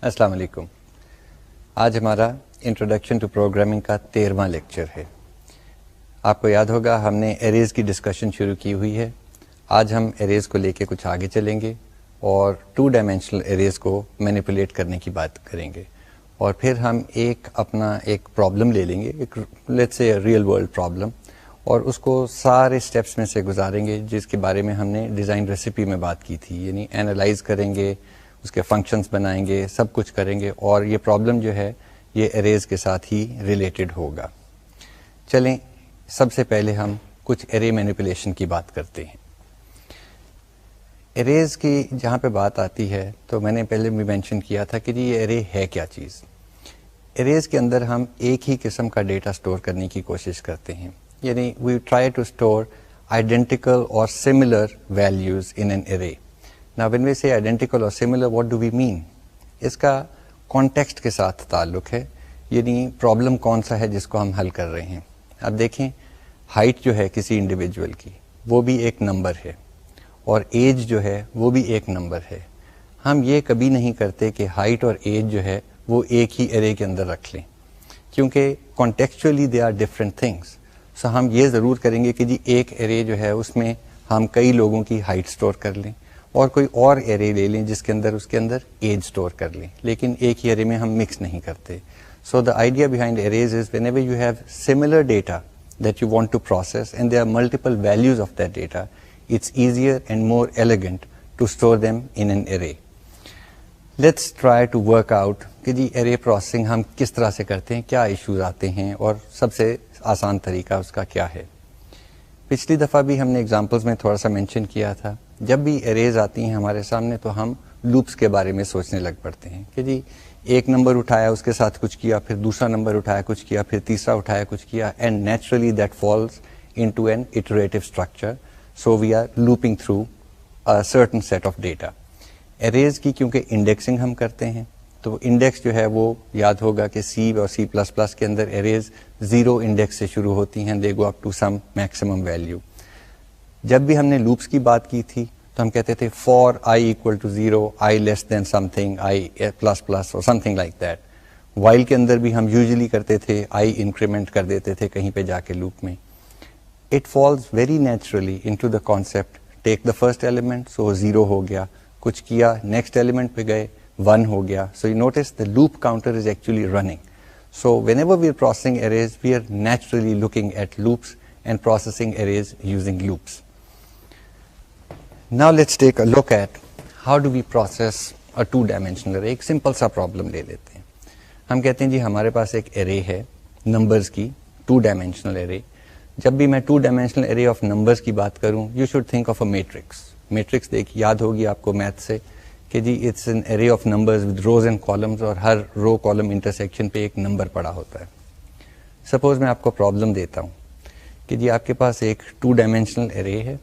السلام علیکم. آج ہمارا انٹروڈکشن ٹو پروگرامنگ کا 13واں لیکچر ہے. آپ کو یاد ہوگا ہم نے ایریز کی ڈسکشن شروع کی ہوئی ہے. آج ہم ایریز کو لے کے کچھ آگے چلیں گے اور 2 ڈائمینشنل ایریز کو مینیپولیٹ کرنے کی بات کریں گے, اور پھر ہم اپنا ایک پرابلم لے لیں گے, ایک let's say real world problem, اور اس کو سارے اسٹیپس میں سے گزاریں گے جس کے بارے میں ہم نے ڈیزائن ریسیپی میں بات کی تھی. یعنی اینالائز کریں گے, اس کے فنکشنز بنائیں گے, سب کچھ کریں گے, اور یہ پرابلم جو ہے یہ ایریز کے ساتھ ہی ریلیٹڈ ہوگا. چلیں سب سے پہلے ہم کچھ ایرے مینیپولیشن کی بات کرتے ہیں. ایریز کی جہاں پہ بات آتی ہے تو میں نے پہلے بھی مینشن کیا تھا کہ جی یہ ایرے ہے کیا چیز. ایریز کے اندر ہم ایک ہی قسم کا ڈیٹا سٹور کرنے کی کوشش کرتے ہیں. یعنی we try to store identical اور similar values in an array. Now when we say identical or similar, what do we mean? اس کا کانٹیکسٹ کے ساتھ تعلق ہے, یعنی پرابلم کون سا ہے جس کو ہم حل کر رہے ہیں. اب دیکھیں ہائٹ جو ہے کسی انڈیویجول کی وہ بھی ایک نمبر ہے, اور ایج جو ہے وہ بھی ایک نمبر ہے. ہم یہ کبھی نہیں کرتے کہ ہائٹ اور ایج جو ہے وہ ایک ہی ایرے کے اندر رکھ لیں, کیونکہ contextually they are different things. سو ہم یہ ضرور کریں گے کہ جی ایک ایرے جو ہے اس میں ہم کئی لوگوں کی ہائٹ سٹور کر لیں, اور کوئی اور ایرے لے لیں جس کے اندر ایج سٹور کر لیں, لیکن ایک ہی ایرے میں ہم مکس نہیں کرتے. So the idea behind arrays is whenever you have similar data that you want to process and there are multiple values of that data, it's easier and more elegant to store them in an array. Let's try to work out کہ جی array processing ہم کس طرح سے کرتے ہیں, کیا issues آتے ہیں, اور سب سے آسان طریقہ اس کا کیا ہے. پچھلی دفعہ بھی ہم نے ایگزامپلس میں تھوڑا سا مینشن کیا تھا, جب بھی ایریز آتی ہیں ہمارے سامنے تو ہم لوپس کے بارے میں سوچنے لگ پڑتے ہیں کہ جی ایک نمبر اٹھایا اس کے ساتھ کچھ کیا, پھر دوسرا نمبر اٹھایا کچھ کیا, پھر تیسرا اٹھایا کچھ کیا, and naturally that falls into an iterative structure. So we are looping through a certain set of data. Arrays کی کیونکہ انڈیکسنگ ہم کرتے ہیں تو انڈیکس جو ہے وہ یاد ہوگا کہ سی اور C++ کے اندر ایریز 0 انڈیکس سے شروع ہوتی ہیں, they go up to some maximum value. جب بھی ہم نے لوپس کی بات کی تھی تو ہم کہتے تھے for i equal to 0, i less than something, i plus plus or something like that. while کے اندر بھی ہم یوزلی کرتے تھے i انکریمنٹ کر دیتے تھے کہیں پہ جا کے لوپ میں. It falls very naturally into the concept, take the first element, so 0 ہو گیا, کچھ کیا, نیکسٹ ایلیمنٹ پہ گئے, 1 ہو گیا. So you notice the loop counter is actually running. So whenever we are processing arrays, we are naturally looking at loops and processing arrays using loops. Now let's take a look at how do we process a 2-dimensional array. ایک simple سا problem لے لیتے ہیں. ہم کہتے ہیں جی ہمارے پاس ایک array ہے نمبرز کی, 2-dimensional array. جب بھی میں 2-dimensional array of numbers کی بات کروں, you should think of a matrix. Matrix دیکھ یاد ہوگی آپ کو میتھ سے کہ جی it's an array of numbers with rows and columns, اور ہر رو کالم انٹرسیکشن پہ ایک نمبر پڑا ہوتا ہے. سپوز میں آپ کو پرابلم دیتا ہوں کہ جی آپ کے پاس ایک 2-dimensional array ہے,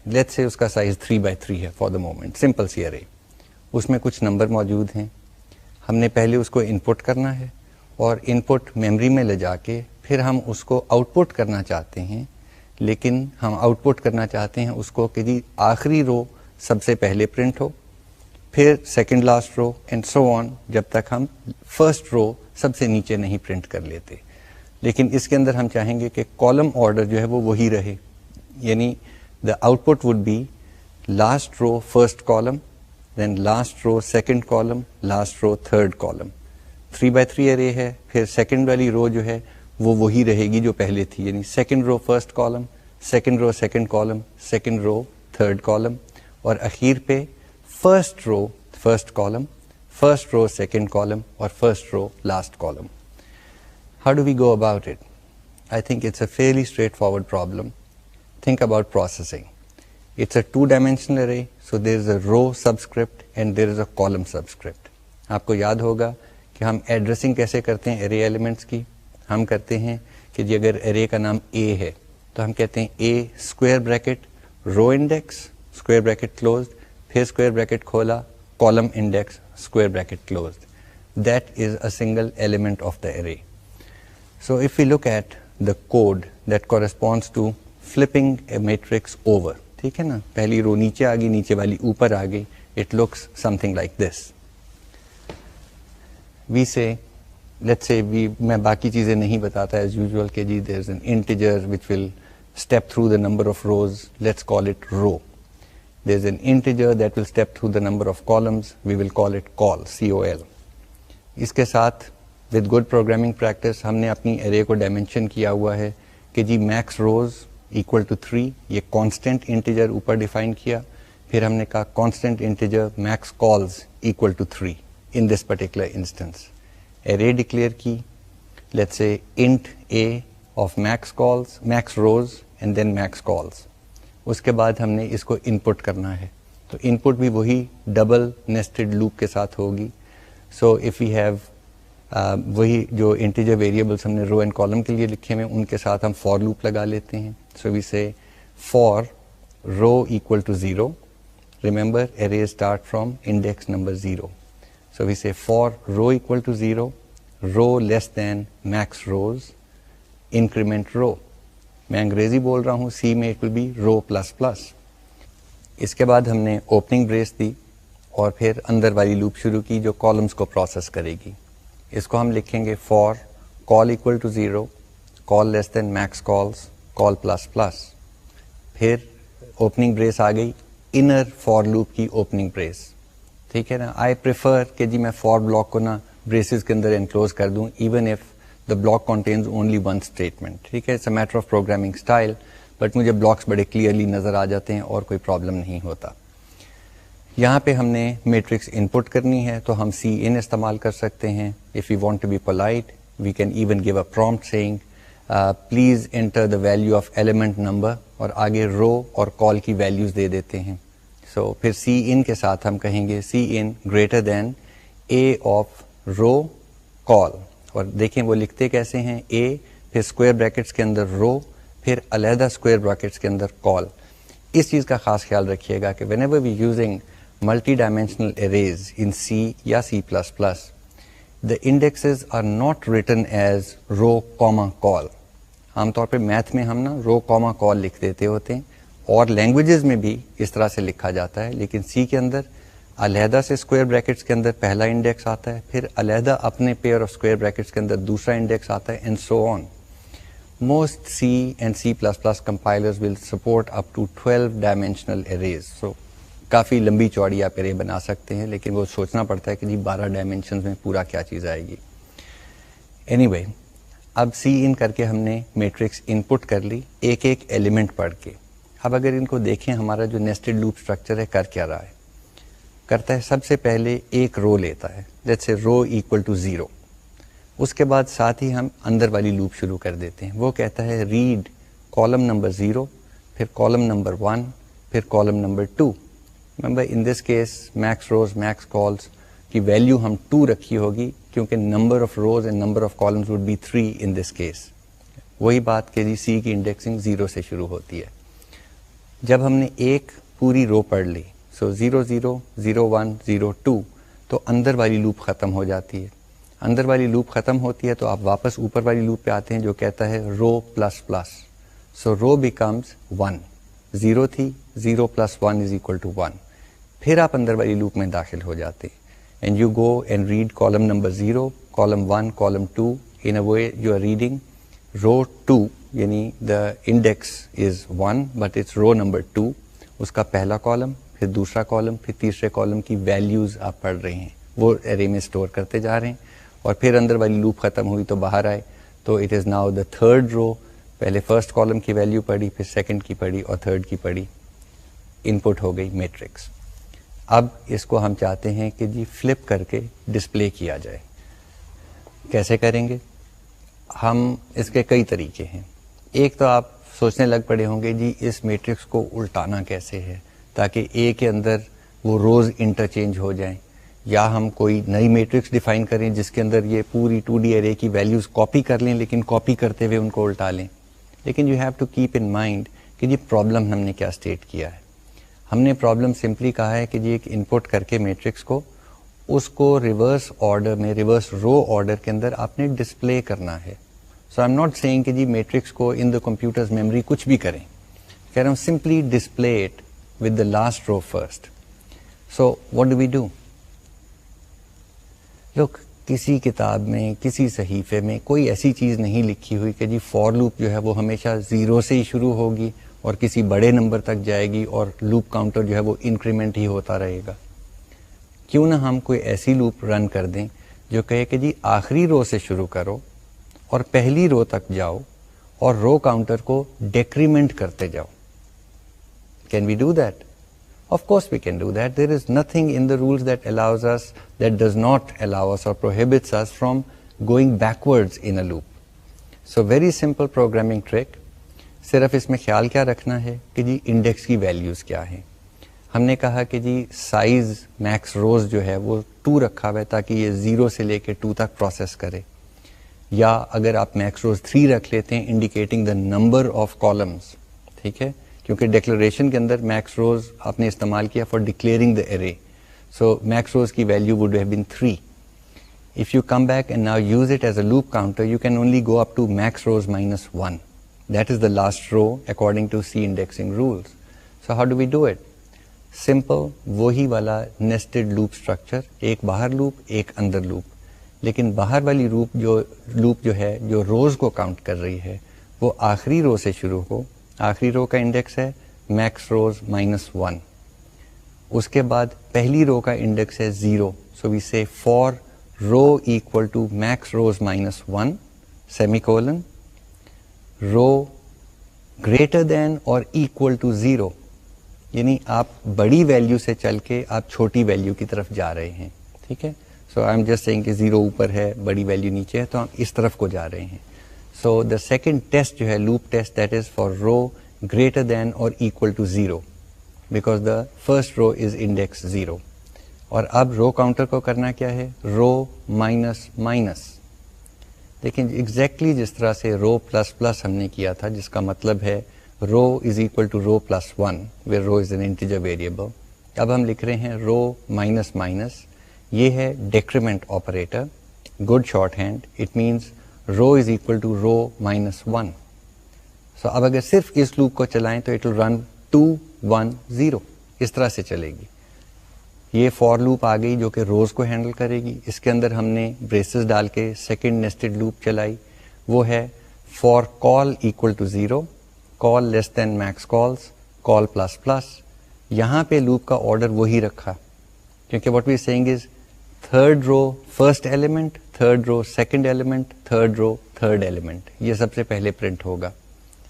لیٹس سے اس کا سائز 3x3 ہے for the moment, simple C array. اس میں کچھ نمبر موجود ہیں, ہم نے پہلے اس کو ان پٹ کرنا ہے, اور ان پٹ میموری میں لے جا کے پھر ہم اس کو آؤٹ پٹ کرنا چاہتے ہیں, لیکن ہم آؤٹ پٹ کرنا چاہتے ہیں اس کو کہ جی آخری رو سب سے پہلے پرنٹ ہو, پھر second last row and so on, جب تک ہم فرسٹ رو سب سے نیچے نہیں پرنٹ کر لیتے. لیکن اس کے اندر ہم چاہیں گے کہ کالم آرڈر جو ہے وہ وہی رہے, یعنی the output would be last row first column, then last row second column, last row third column. 3x3 array ہے, پھر سیکنڈ والی رو جو ہے وہ وہی رہے گی جو پہلے تھی, یعنی second row first column, second row second column, second row third column, اور اخیر پہ first row first column, first row second column, اور first row last column. How do we go about it? I think it's a fairly straightforward problem. Think about processing. It's a 2-dimensional array, so there is a row subscript and there is a column subscript. آپ کو یاد ہوگا کہ ہم addressing کیسے کرتے ہیں array elements کی. ہم کرتے ہیں کہ جی اگر array کا نام A ہے تو ہم کہتے ہیں A square bracket row index square bracket closed, پھر square bracket کھولا, column index square bracket closed. That is a single element of the array. So if we look at the code that corresponds to flipping a matrix over, ٹھیک ہے نا, پہلی رو نیچے آ گئی, نیچے والی اوپر آ گئی, it looks something like this. وی سے لیٹس سے میں باقی چیزیں نہیں بتاتا ایز یوزول کہ جی there is an integer which will step through the number of rows, let's call it row. There is an integer that will step through the number of columns, we will call it col, COL. اس کے ساتھ with good programming practice ہم نے اپنی ارے کو dimension کیا ہوا ہے کہ جی میکس روز equal to 3, یہ کانسٹنٹ انٹیجر اوپر ڈیفائن کیا. پھر ہم نے کہا constant integer max cols equal to 3 in this particular instance. array declare کی, let's say int a of max calls, max rows and then max calls. اس کے بعد ہم نے اس کو انپٹ کرنا ہے, تو انپٹ بھی وہی ڈبل نیسٹڈ لوپ کے ساتھ ہوگی. سو اف وی ہیو وہی جو انٹیجر ویریبلس ہم نے رو اینڈ کالم کے لیے لکھے ہوئے ان کے ساتھ ہم فور لوپ لگا لیتے ہیں. سو وی سے four row equal to 0. Remember array start from index number 0. So we say for row equal to 0, row less than max rows, increment row. میں انگریزی بول رہا ہوں, C میں it will be row plus plus. اس کے بعد ہم نے اوپننگ بریس دی اور پھر اندر والی لوپ شروع کی جو کالمس کو پروسیس کرے گی. اس کو ہم لکھیں گے for call equal to 0, call less than max calls, call plus plus. پھر اوپننگ بریس آ گئی, انر فور لوپ کی اوپننگ بریس. ٹھیک ہے نا, آئی پریفر کہ جی میں فور بلاک کو نا بریسز کے اندر انکلوز کر دوں even if the block contains only one statement. ٹھیک ہے, it's a matter of programming style, but مجھے بلاکس بڑے کلیئرلی نظر آ جاتے ہیں اور کوئی پرابلم نہیں ہوتا. یہاں پہ ہم نے میٹرکس انپٹ کرنی ہے تو ہم CIN استعمال کر سکتے ہیں. If you want to be polite we can even give a prompt saying please enter the value of element number, اور آگے رو اور کال کی ویلیوز دے دیتے ہیں. سو پھر CIN کے ساتھ ہم کہیں گے CIN greater than A of row col, اور دیکھیں وہ لکھتے کیسے ہیں, A پھر اسکوائر بریکٹس کے اندر رو, پھر علیحدہ اسکوائر بریکٹس کے اندر کال. اس چیز کا خاص خیال رکھیے گا کہ whenever we using multi dimensional arrays in C یا C++, the indexes are not written as row comma call. عام طور پہ میتھ میں ہم نا رو کاما کال لکھ دیتے ہوتے ہیں, اور لینگویجز میں بھی اس طرح سے لکھا جاتا ہے, لیکن C کے اندر علیحدہ سے اسکوائر بریکٹس کے اندر پہلا انڈیکس آتا ہے, پھر علیحدہ اپنے پیئر آف اسکوائر بریکٹس کے اندر دوسرا انڈیکس آتا ہے, and so on. Most C and C++ compilers will support up to 12 dimensional arrays. So کافی لمبی چوڑی آپ ارے بنا سکتے ہیں, لیکن وہ سوچنا پڑتا ہے کہ جی 12 ڈائمینشنز میں پورا کیا چیز آئے گی. اینی اب CIN کر کے ہم نے میٹرکس انپٹ کر لی ایک ایک ایلیمنٹ پڑھ کے. اب اگر ان کو دیکھیں ہمارا جو نیسٹڈ لوپ اسٹرکچر ہے کر کیا رہا ہے, کرتا ہے سب سے پہلے ایک رو لیتا ہے, let's say row equal to 0. اس کے بعد ساتھ ہی ہم اندر والی لوپ شروع کر دیتے ہیں. وہ کہتا ہے ریڈ کالم نمبر 0, پھر کالم نمبر 1, پھر column number 2. Remember in this case max rows max calls کی ویلیو ہم 2 رکھی ہوگی کیونکہ number of rows and number of columns would be 3 in this case. وہی بات کہ جی C کی انڈیکسنگ 0 سے شروع ہوتی ہے. جب ہم نے ایک پوری رو پڑھ لی, سو 0 0 0 1 0 2, تو اندر والی لوپ ختم ہو جاتی ہے. اندر والی لوپ ختم ہوتی ہے تو آپ واپس اوپر والی لوپ پہ آتے ہیں جو کہتا ہے رو پلس پلس. سو رو بیکمز 1, 0 تھی, 0 plus 1 is equal to 1. پھر آپ اندر والی لوپ میں داخل ہو جاتے ہیں, and you go and read column number 0, column 1, column 2. In a way you are reading row 2, یعنی the index is 1 but it's row number 2. اس کا پہلا کالم, پھر دوسرا کالم, پھر تیسرے کالم کی ویلیوز آپ پڑھ رہے ہیں, وہ ارے میں اسٹور کرتے جا رہے ہیں. اور پھر اندر والی لوپ ختم ہوئی تو باہر آئے تو it is now the third row. پہلے فرسٹ کالم کی ویلیو پڑھی, پھر سیکنڈ کی پڑھی, اور تھرڈ کی پڑھی, انپٹ ہو گئی میٹرکس. اب اس کو ہم چاہتے ہیں کہ جی فلپ کر کے ڈسپلے کیا جائے. کیسے کریں گے؟ ہم اس کے کئی طریقے ہیں. ایک تو آپ سوچنے لگ پڑے ہوں گے جی اس میٹرکس کو الٹانا کیسے ہے تاکہ اے کے اندر وہ روز انٹرچینج ہو جائیں, یا ہم کوئی نئی میٹرکس ڈیفائن کریں جس کے اندر یہ پوری 2D ارے کی ویلیوز کاپی کر لیں, لیکن کاپی کرتے ہوئے ان کو الٹا لیں. لیکن you have to keep in mind کہ جی پرابلم ہم نے کیا اسٹیٹ کیا ہے. ہم نے پرابلم سمپلی کہا ہے کہ جی ایک انپٹ کر کے میٹرکس کو اس کو ریورس آرڈر میں, ریورس رو آرڈر کے اندر آپ نے ڈسپلے کرنا ہے. سو آئی ایم ناٹ سیئنگ کہ جی میٹرکس کو ان دا کمپیوٹرز میموری کچھ بھی کریں, کہہ رہا ہوں simply display it with the last row first. So what do we do? Look, کسی کتاب میں کسی صحیفے میں کوئی ایسی چیز نہیں لکھی ہوئی کہ جی فور لوپ جو ہے وہ ہمیشہ 0 سے ہی شروع ہوگی اور کسی بڑے نمبر تک جائے گی اور لوپ کاؤنٹر جو ہے وہ انکریمنٹ ہی ہوتا رہے گا. کیوں نہ ہم کوئی ایسی لوپ رن کر دیں جو کہے کہ جی آخری رو سے شروع کرو اور پہلی رو تک جاؤ اور رو کاؤنٹر کو ڈیکریمنٹ کرتے جاؤ. Can we do that? Of course we can do that. There is nothing in the rules that allows us, that does not allow us or prohibits us from going backwards in a loop. So very simple programming trick. صرف اس میں خیال کیا رکھنا ہے کہ جی index کی values کیا ہیں. ہم نے کہا کہ جی سائز میکس روز جو ہے وہ 2 رکھا ہوا ہے تاکہ یہ 0 سے لے کے 2 تک پروسیس کرے, یا اگر آپ میکس روز 3 رکھ لیتے ہیں indicating the number of columns, ٹھیک ہے, کیونکہ ڈیکلریشن کے اندر میکس روز آپ نے استعمال کیا for declaring the array, so max rows کی value would have been 3. If you come back and now use it as a loop counter, you can only go up to max rows minus 1. That is the last row according to C indexing rules. So how do we do it? Simple, وہی والا nested loop structure, ایک باہر loop ایک اندر loop, لیکن باہر والی loop جو ہے جو روز کو کاؤنٹ کر رہی ہے وہ آخری رو سے شروع ہو. آخری رو کا انڈیکس ہے میکس روز مائنس 1, اس کے بعد پہلی رو کا انڈیکس ہے 0, so we say for row equal to max rows minus 1 semicolon, row greater than or equal to 0, یعنی آپ بڑی ویلیو سے چل کے آپ چھوٹی ویلیو کی طرف جا رہے ہیں, ٹھیک ہے. سو آئی ایم جسٹ سیئنگ کہ 0 اوپر ہے بڑی ویلیو نیچے ہے تو ہم اس طرف کو جا رہے ہیں. So the second test جو ہے loop test, that is for row greater than or equal to 0, because the first row is index 0. اور اب رو کاؤنٹر کو کرنا کیا ہے, رو مائنس مائنس. لیکن ایگزیکٹلی جس طرح سے رو پلس پلس ہم نے کیا تھا جس کا مطلب ہے row is equal to row plus 1 where row is an integer variable, اب ہم لکھ رہے ہیں رو مائنس مائنس. یہ ہے decrement operator, good shorthand, it means row is equal to row minus 1. So اب اگر صرف اس لوپ کو چلائیں تو اٹ ول رن 2 1 0, اس طرح سے چلے گی. یہ فور لوپ آ گئی جو کہ روز کو ہینڈل کرے گی. اس کے اندر ہم نے بریسز ڈال کے سیکنڈ نیسٹڈ لوپ چلائی, وہ ہے for col equal to 0, col less than max cols, col plus plus. یہاں پہ لوپ کا آرڈر وہی رکھا کیونکہ what we saying is third row first element, third row second element, third row third element, یہ سب سے پہلے پرنٹ ہوگا.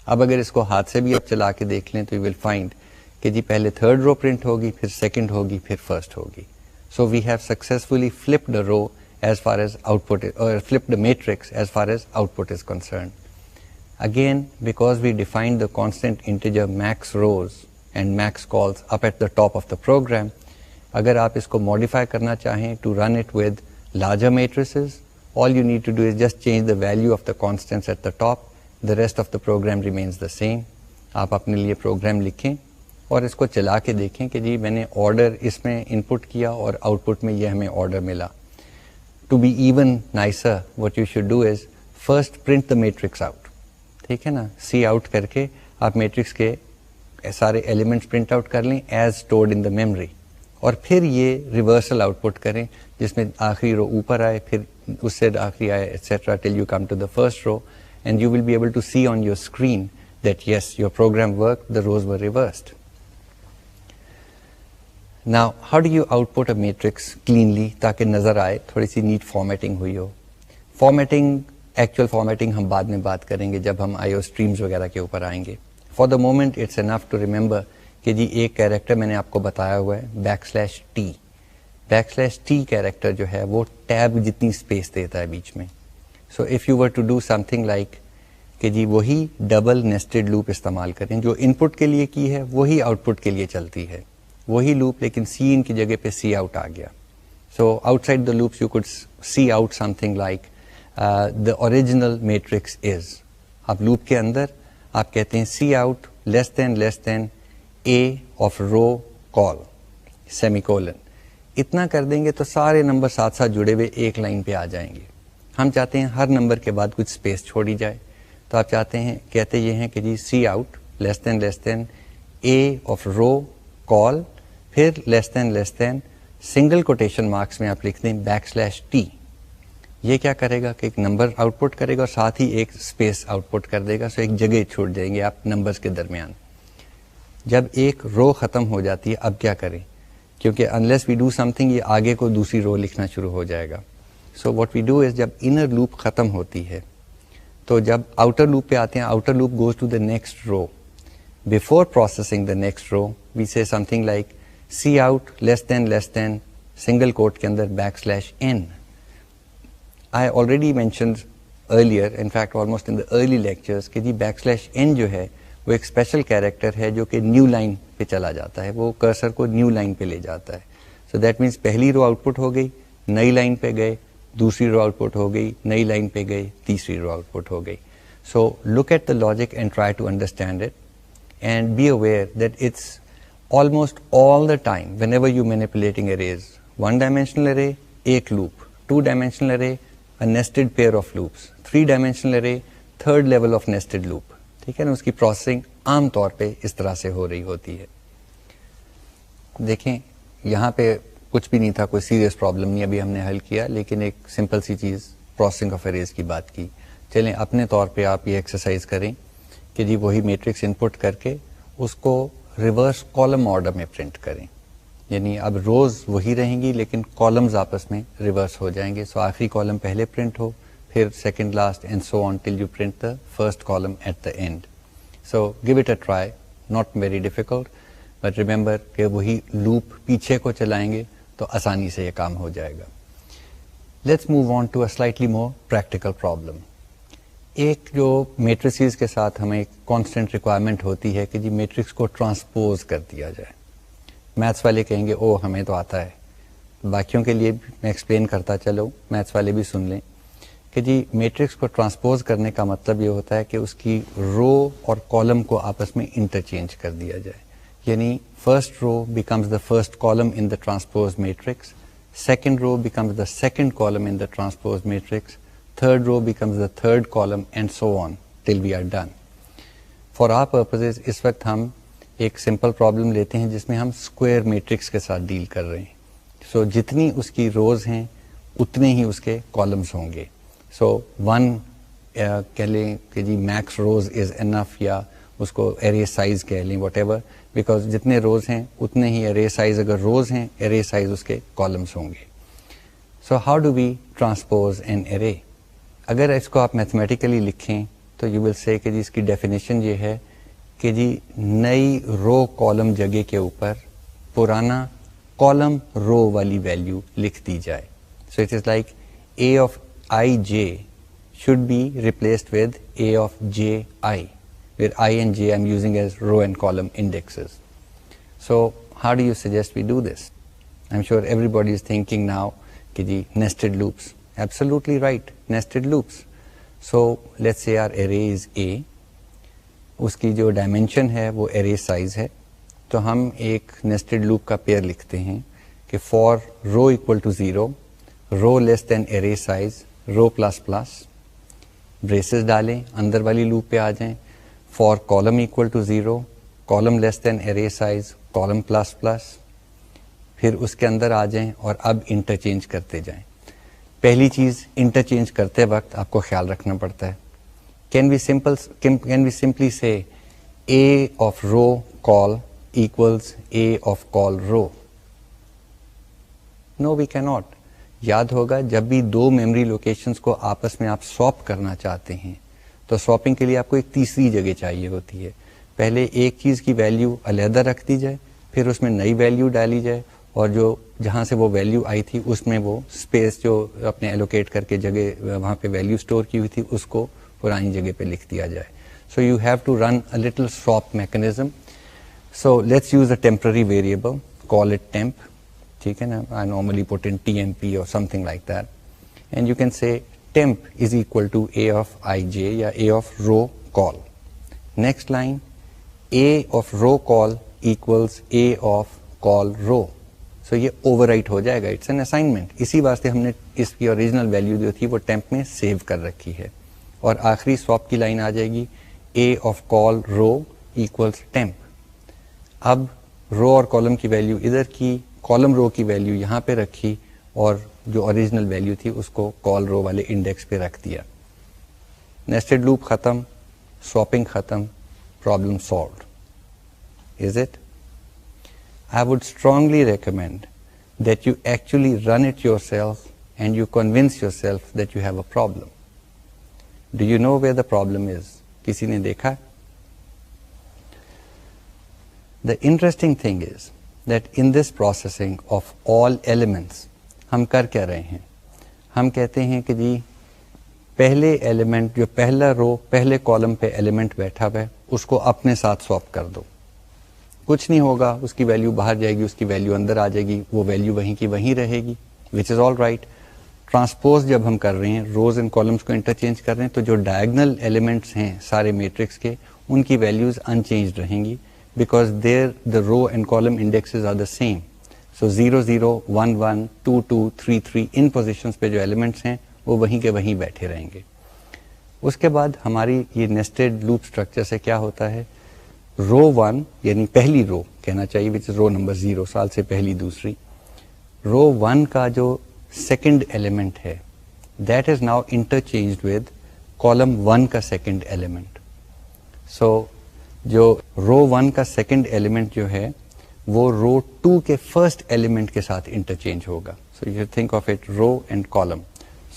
اب اگر اس کو ہاتھ سے بھی آپ چلا کے دیکھ لیں تو یو ول فائنڈ کہ جی پہلے تھرڈ رو پرنٹ ہوگی, پھر سیکنڈ ہوگی, پھر فرسٹ ہوگی. So we have successfully flipped a row as far as output, اور flipped a matrix as far as output is concerned. Again, because we defined the constant integer max rows and max calls up at the top of the program, اگر آپ اس کو modify کرنا چاہیں to run it with larger matrices, all you need to do is just change the value of the constants at the top. The rest of the program remains the same. آپ اپنے لیے programme لکھیں اور اس کو چلا کے دیکھیں کہ جی میں نے آرڈر اس میں انپٹ کیا اور آؤٹ پٹ میں یہ ہمیں آرڈر ملا. To be even nicer, what you should do is first print the matrix out. ٹھیک ہے نا, سی آؤٹ کر کے آپ میٹرکس کے سارے ایلیمنٹس پرنٹ آؤٹ کر لیں as stored in the memory, اور پھر یہ ریورسل آؤٹ پٹ کریں جس میں آخری رو اوپر آئے, پھر اس سے آخری آئے, etcetera till you come to the first row, and you will be able to see on your screen that yes your program work, the rows were reversed. Now how do you output a matrix cleanly تاکہ نظر آئے, تھوڑی سی net formatting ہوئی ہو. Formatting, actual formatting ہم بعد میں بات کریں گے جب ہم آئی او اسٹریمز وغیرہ کے اوپر آئیں گے. For the moment it's enough to remember کہ جی ایک کیریکٹر میں نے آپ کو بتایا ہوا ہے \t. \t کیریکٹر جو ہے وہ ٹیب جتنی اسپیس دیتا ہے بیچ میں. So if you were to do something like کہ جی وہی ڈبل نیسٹڈ لوپ استعمال کریں, جو ان پٹ کے لیے کی ہے وہی آؤٹ پٹ کے لیے چلتی ہے, وہی لوپ, لیکن سی ان کی جگہ پہ سی آؤٹ آ گیا. So outside the loops you code cout something like the original matrix is. اب لوپ کے اندر آپ کہتے ہیں cout less than A of row col semicolon. اتنا کر دیں گے تو سارے نمبر ساتھ ساتھ جڑے ہوئے ایک لائن پہ آ جائیں گے. ہم چاہتے ہیں ہر نمبر کے بعد کچھ اسپیس چھوڑی جائے, تو آپ چاہتے ہیں, کہتے یہ ہیں کہ جی C out less than A of row کال, پھر لیس دین سنگل کوٹیشن مارکس میں آپ لکھ دیں \t. یہ کیا کرے گا کہ ایک نمبر آؤٹ پٹ کرے گا اور ساتھ ہی ایک اسپیس آؤٹ پٹ کر دے گا. سو ایک جگہ چھوڑ جائیں گے آپ نمبرز کے درمیان. جب ایک رو ختم ہو جاتی ہے اب کیا کریں, کیونکہ unless we do something یہ آگے کو دوسری رو لکھنا شروع ہو جائے گا. So what we do is جب انر لوپ ختم ہوتی ہے تو جب آؤٹر لوپ پہ آتے ہیں, outer loop goes to the next row. Before processing the next row we say something like cout less than single quote کے اندر \n. I already mentioned earlier, in fact almost in the early lectures, کہ جی \n جو ہے وہ ایک special character ہے جو کہ نیو لائن پہ چلا جاتا ہے, وہ کرسر کو نیو لائن پہ لے جاتا ہے. سو دیٹ مینس پہلی رو آؤٹ پٹ ہو گئی, نئی لائن پہ گئے, دوسری رو آؤٹ پٹ ہو گئی, نئی لائن پہ گئے, تیسری رو آؤٹ پٹ ہو گئی. So look at the logic and try to understand it and be aware that it's almost all the time whenever you manipulating arrays, one dimensional array ایک loop, two dimensional array a nested pair of loops, three dimensional array third level of nested loop. ٹھیک ہے نا, اس کی processing عام طور پہ اس طرح سے ہو رہی ہوتی ہے. دیکھیں یہاں پہ کچھ بھی نہیں تھا, کوئی سیریس پرابلم نہیں ابھی ہم نے حل کیا, لیکن ایک سمپل سی چیز پروسیسنگ آف اریز کی بات کی. چلیں اپنے طور پہ آپ یہ ایکسرسائز کریں کہ جی وہی میٹرکس ان پٹ کر کے اس کو ریورس کالم آرڈر میں پرنٹ کریں. یعنی اب روز وہی رہیں گی لیکن کالمز آپس میں ریورس ہو جائیں گے. سو آخری کالم پہلے پرنٹ ہو, پھر second last and so on till you print the first column at the end. So give it a try, not very difficult, but remember کہ وہی لوپ پیچھے کو چلائیں گے تو آسانی سے یہ کام ہو جائے گا. Let's move on to a slightly more practical problem. ایک جو میٹریسز کے ساتھ ہمیں ایک کانسٹنٹ ریکوائرمنٹ ہوتی ہے کہ جی میٹرکس کو ٹرانسپوز کر دیا جائے. میتھس والے کہیں گے او ہمیں تو آتا ہے, باقیوں کے لیے میں ایکسپلین کرتا چلوں, میتھس والے بھی سن لیں کہ جی میٹرکس کو ٹرانسپوز کرنے کا مطلب یہ ہوتا ہے کہ اس کی رو اور کالم کو آپس میں انٹرچینج کر دیا جائے. یعنی first row becomes the first column in the transpose matrix, second row becomes the second column in the transpose matrix, third row becomes the third column and so on till we are done. For our purposes اس وقت ہم ایک simple problem لیتے ہیں جس میں ہم square matrix کے ساتھ ڈیل کر رہے ہیں. سو جتنی اس کی روز ہیں اتنے ہی اس کے کالمس ہوں گے. سو ون کہہ لیں کہ جی میکس روز از انف, یا اس کو ایرے سائز کہہ لیں, واٹ ایور, بیکاز جتنے روز ہیں اتنے ہی ایرے سائز, اگر روز ہیں ایرے سائز اس کے کالمس ہوں گے. So how do we transpose an array? اگر اس کو آپ میتھمیٹیکلی لکھیں تو یو ول سے کہ جی اس کی ڈیفینیشن یہ ہے کہ جی نئی رو کالم جگہ کے اوپر پرانا کالم رو والی ویلیو لکھ دی جائے. So it is like A of I J should be replaced with A of J I, where I and j I'm using as row and column indexes. So how do you suggest we do this? I'm sure everybody is thinking now کہ جی nested loops. Absolutely right, nested loops. So let's say our array is A, اس کی جو dimension ہے وہ array size ہے, تو ہم ایک nested loop کا پیئر لکھتے ہیں کہ for row equal to 0, row less than array size, row plus plus, braces ڈالیں, اندر والی لوپ پہ آ جائیں. For column equal to 0, column less than array size, column plus plus, پھر اس کے اندر آ جائیں اور اب انٹرچینج کرتے جائیں. پہلی چیز انٹرچینج کرتے وقت آپ کو خیال رکھنا پڑتا ہے. Can we simply say A of row call equals A of call row? No, we cannot. یاد ہوگا جب بھی دو میموری لوکیشنز کو آپس میں آپ سواپ کرنا چاہتے ہیں تو سواپنگ کے لیے آپ کو ایک تیسری جگہ چاہیے ہوتی ہے. پہلے ایک چیز کی ویلیو علیحدہ رکھ دی جائے, پھر اس میں نئی ویلیو ڈالی جائے, اور جو جہاں سے وہ ویلیو آئی تھی اس میں وہ اسپیس جو اپنے ایلوکیٹ کر کے جگہ وہاں پہ ویلیو اسٹور کی ہوئی تھی اس کو پرانی جگہ پہ لکھ دیا جائے. So you have to run a little swap mechanism. So let's use a temporary variable, call it temp, ٹھیک ہے نا. I normally put in TMP or something like that, and you can say temp is equal to A of ij یا A of row call. Next line, A of row call equals A of call row. So یہ overwrite ہو جائے گا, it's an assignment. اسی واسطے ہم نے اس کی original value جو تھی وہ temp میں سیو کر رکھی ہے. اور آخری سواپ کی لائن آ جائے گی A of call row equals temp. اب رو اور کالم کی ویلیو ادھر کی, کالم رو کی ویلیو یہاں پہ رکھی, اور جو اوریجنل ویلیو تھی اس کو کال رو والے انڈیکس پہ رکھ دیا. نیسٹڈ لوپ ختم, سواپنگ ختم, problem solved. Is it? I would strongly recommend that you actually run it yourself and you convince yourself that you have a problem. Do you know where the problem is? کسی نے دیکھا؟ The interesting thing is that in this processing of all elements ہم کر کیا رہے ہیں؟ ہم کہتے ہیں کہ جی پہلے ایلیمنٹ جو پہلا رو پہلے کالم پہ ایلیمنٹ بیٹھا ہوا ہے اس کو اپنے ساتھ سواپ کر دو. کچھ نہیں ہوگا, اس کی ویلیو باہر جائے گی, اس کی ویلیو اندر آ جائے گی, وہ ویلیو وہیں کی وہیں رہے گی, وچ از آل رائٹ. ٹرانسپوز جب ہم کر رہے ہیں, روز اینڈ کالمس کو انٹرچینج کر رہے ہیں, تو جو ڈائگنل ایلیمنٹس ہیں سارے میٹرکس کے ان کی ویلیوز ان چینجڈ رہیں گی, because there the row and column indexes are the same. So 0 0 1 1 2 2 3 3 ان پوزیشنس پہ جو ایلیمنٹس ہیں وہ وہیں کے وہیں بیٹھے رہیں گے. اس کے بعد ہماری یہ نیسٹڈ لوپ اسٹرکچر سے کیا ہوتا ہے, رو 1 یعنی پہلی رو کہنا چاہیے وچ از رو نمبر 0 سال سے پہلی دوسری, رو 1 کا جو سیکنڈ ایلیمنٹ ہے that is now انٹرچینجڈ with column 1 کا سیکنڈ ایلیمنٹ. سو جو رو 1 کا سیکنڈ ایلیمنٹ جو ہے وہ رو 2 کے فرسٹ ایلیمنٹ کے ساتھ انٹرچینج ہوگا. So you think of it row and column.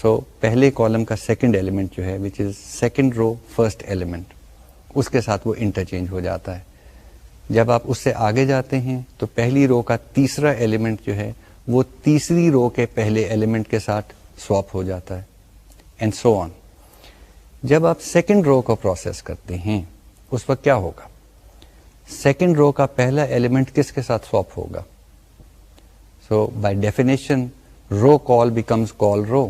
سو پہلے کالم کا سیکنڈ ایلیمنٹ جو ہے which is second row first element, اس کے ساتھ وہ انٹرچینج ہو جاتا ہے. جب آپ اس سے آگے جاتے ہیں تو پہلی رو کا تیسرا ایلیمنٹ جو ہے وہ تیسری رو کے پہلے ایلیمنٹ کے ساتھ سواپ ہو جاتا ہے, اینڈ سو آن. جب آپ سیکنڈ رو کو پروسیس کرتے ہیں اس وقت کیا ہوگا؟ سیکنڈ رو کا پہلا ایلیمنٹ کس کے ساتھ سواپ ہوگا؟ So by definition row call becomes call row.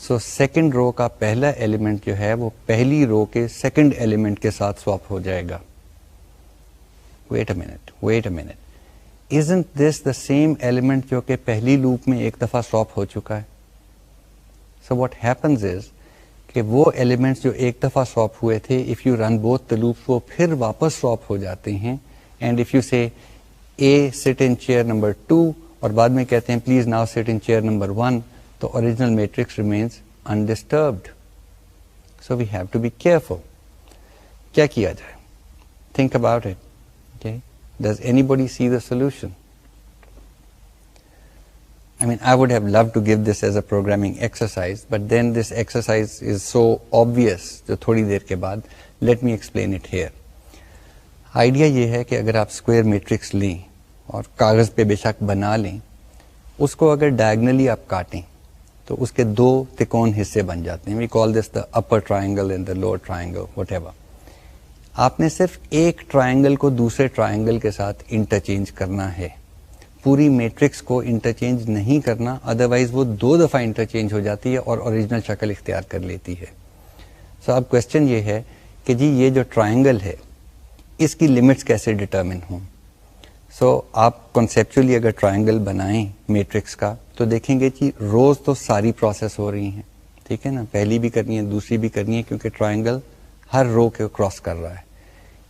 So second row کا پہلا ایلیمنٹ جو ہے وہ پہلی رو کے سیکنڈ ایلیمنٹ کے ساتھ سواپ ہو جائے گا. Wait a minute, isn't this the same element جو کہ پہلی لوپ میں ایک دفعہ سواپ ہو چکا ہے؟ So what happens is کہ وہ ایلیمنٹس جو ایک دفعہ سواپ ہوئے تھے, if you run both the loops وہ پھر واپس سواپ ہو جاتے ہیں. and if you say A sit in chair number 2 اور بعد میں کہتے ہیں please now sit in chair number 1, تو original matrix remains undisturbed. So we have to be careful. کیا کیا جائے؟ Think about it. Okay? Does anybody see the solution? I mean, I would have loved to give this as a programming exercise, but then this exercise is so obvious. جو تھوڑی دیر کے بعد let me explain it here. Idea یہ ہے کہ اگر آپ square matrix لیں اور کاغذ پہ بے شک بنا لیں, اس کو اگر ڈائگنلی آپ کاٹیں تو اس کے 2 تکون حصے بن جاتے ہیں. We call this the upper triangle and the lower triangle, whatever. آپ نے صرف ایک ٹرائنگل کو دوسرے ٹرائنگل کے ساتھ انٹرچینج کرنا ہے, پوری میٹرکس کو انٹرچینج نہیں کرنا, ادروائز وہ 2 دفعہ انٹرچینج ہو جاتی ہے اور اوریجنل شکل اختیار کر لیتی ہے. سو اب کوشچن یہ ہے کہ جی یہ جو ٹرائنگل ہے اس کی لمٹس کیسے ڈٹرمن ہوں. سو آپ کنسیپچولی اگر ٹرائنگل بنائیں میٹرکس کا تو دیکھیں گے جی روز تو ساری پروسیس ہو رہی ہیں, ٹھیک ہے نا, پہلی بھی کرنی ہے دوسری بھی کرنی ہے کیونکہ ٹرائنگل ہر رو کے کراس کر رہا ہے.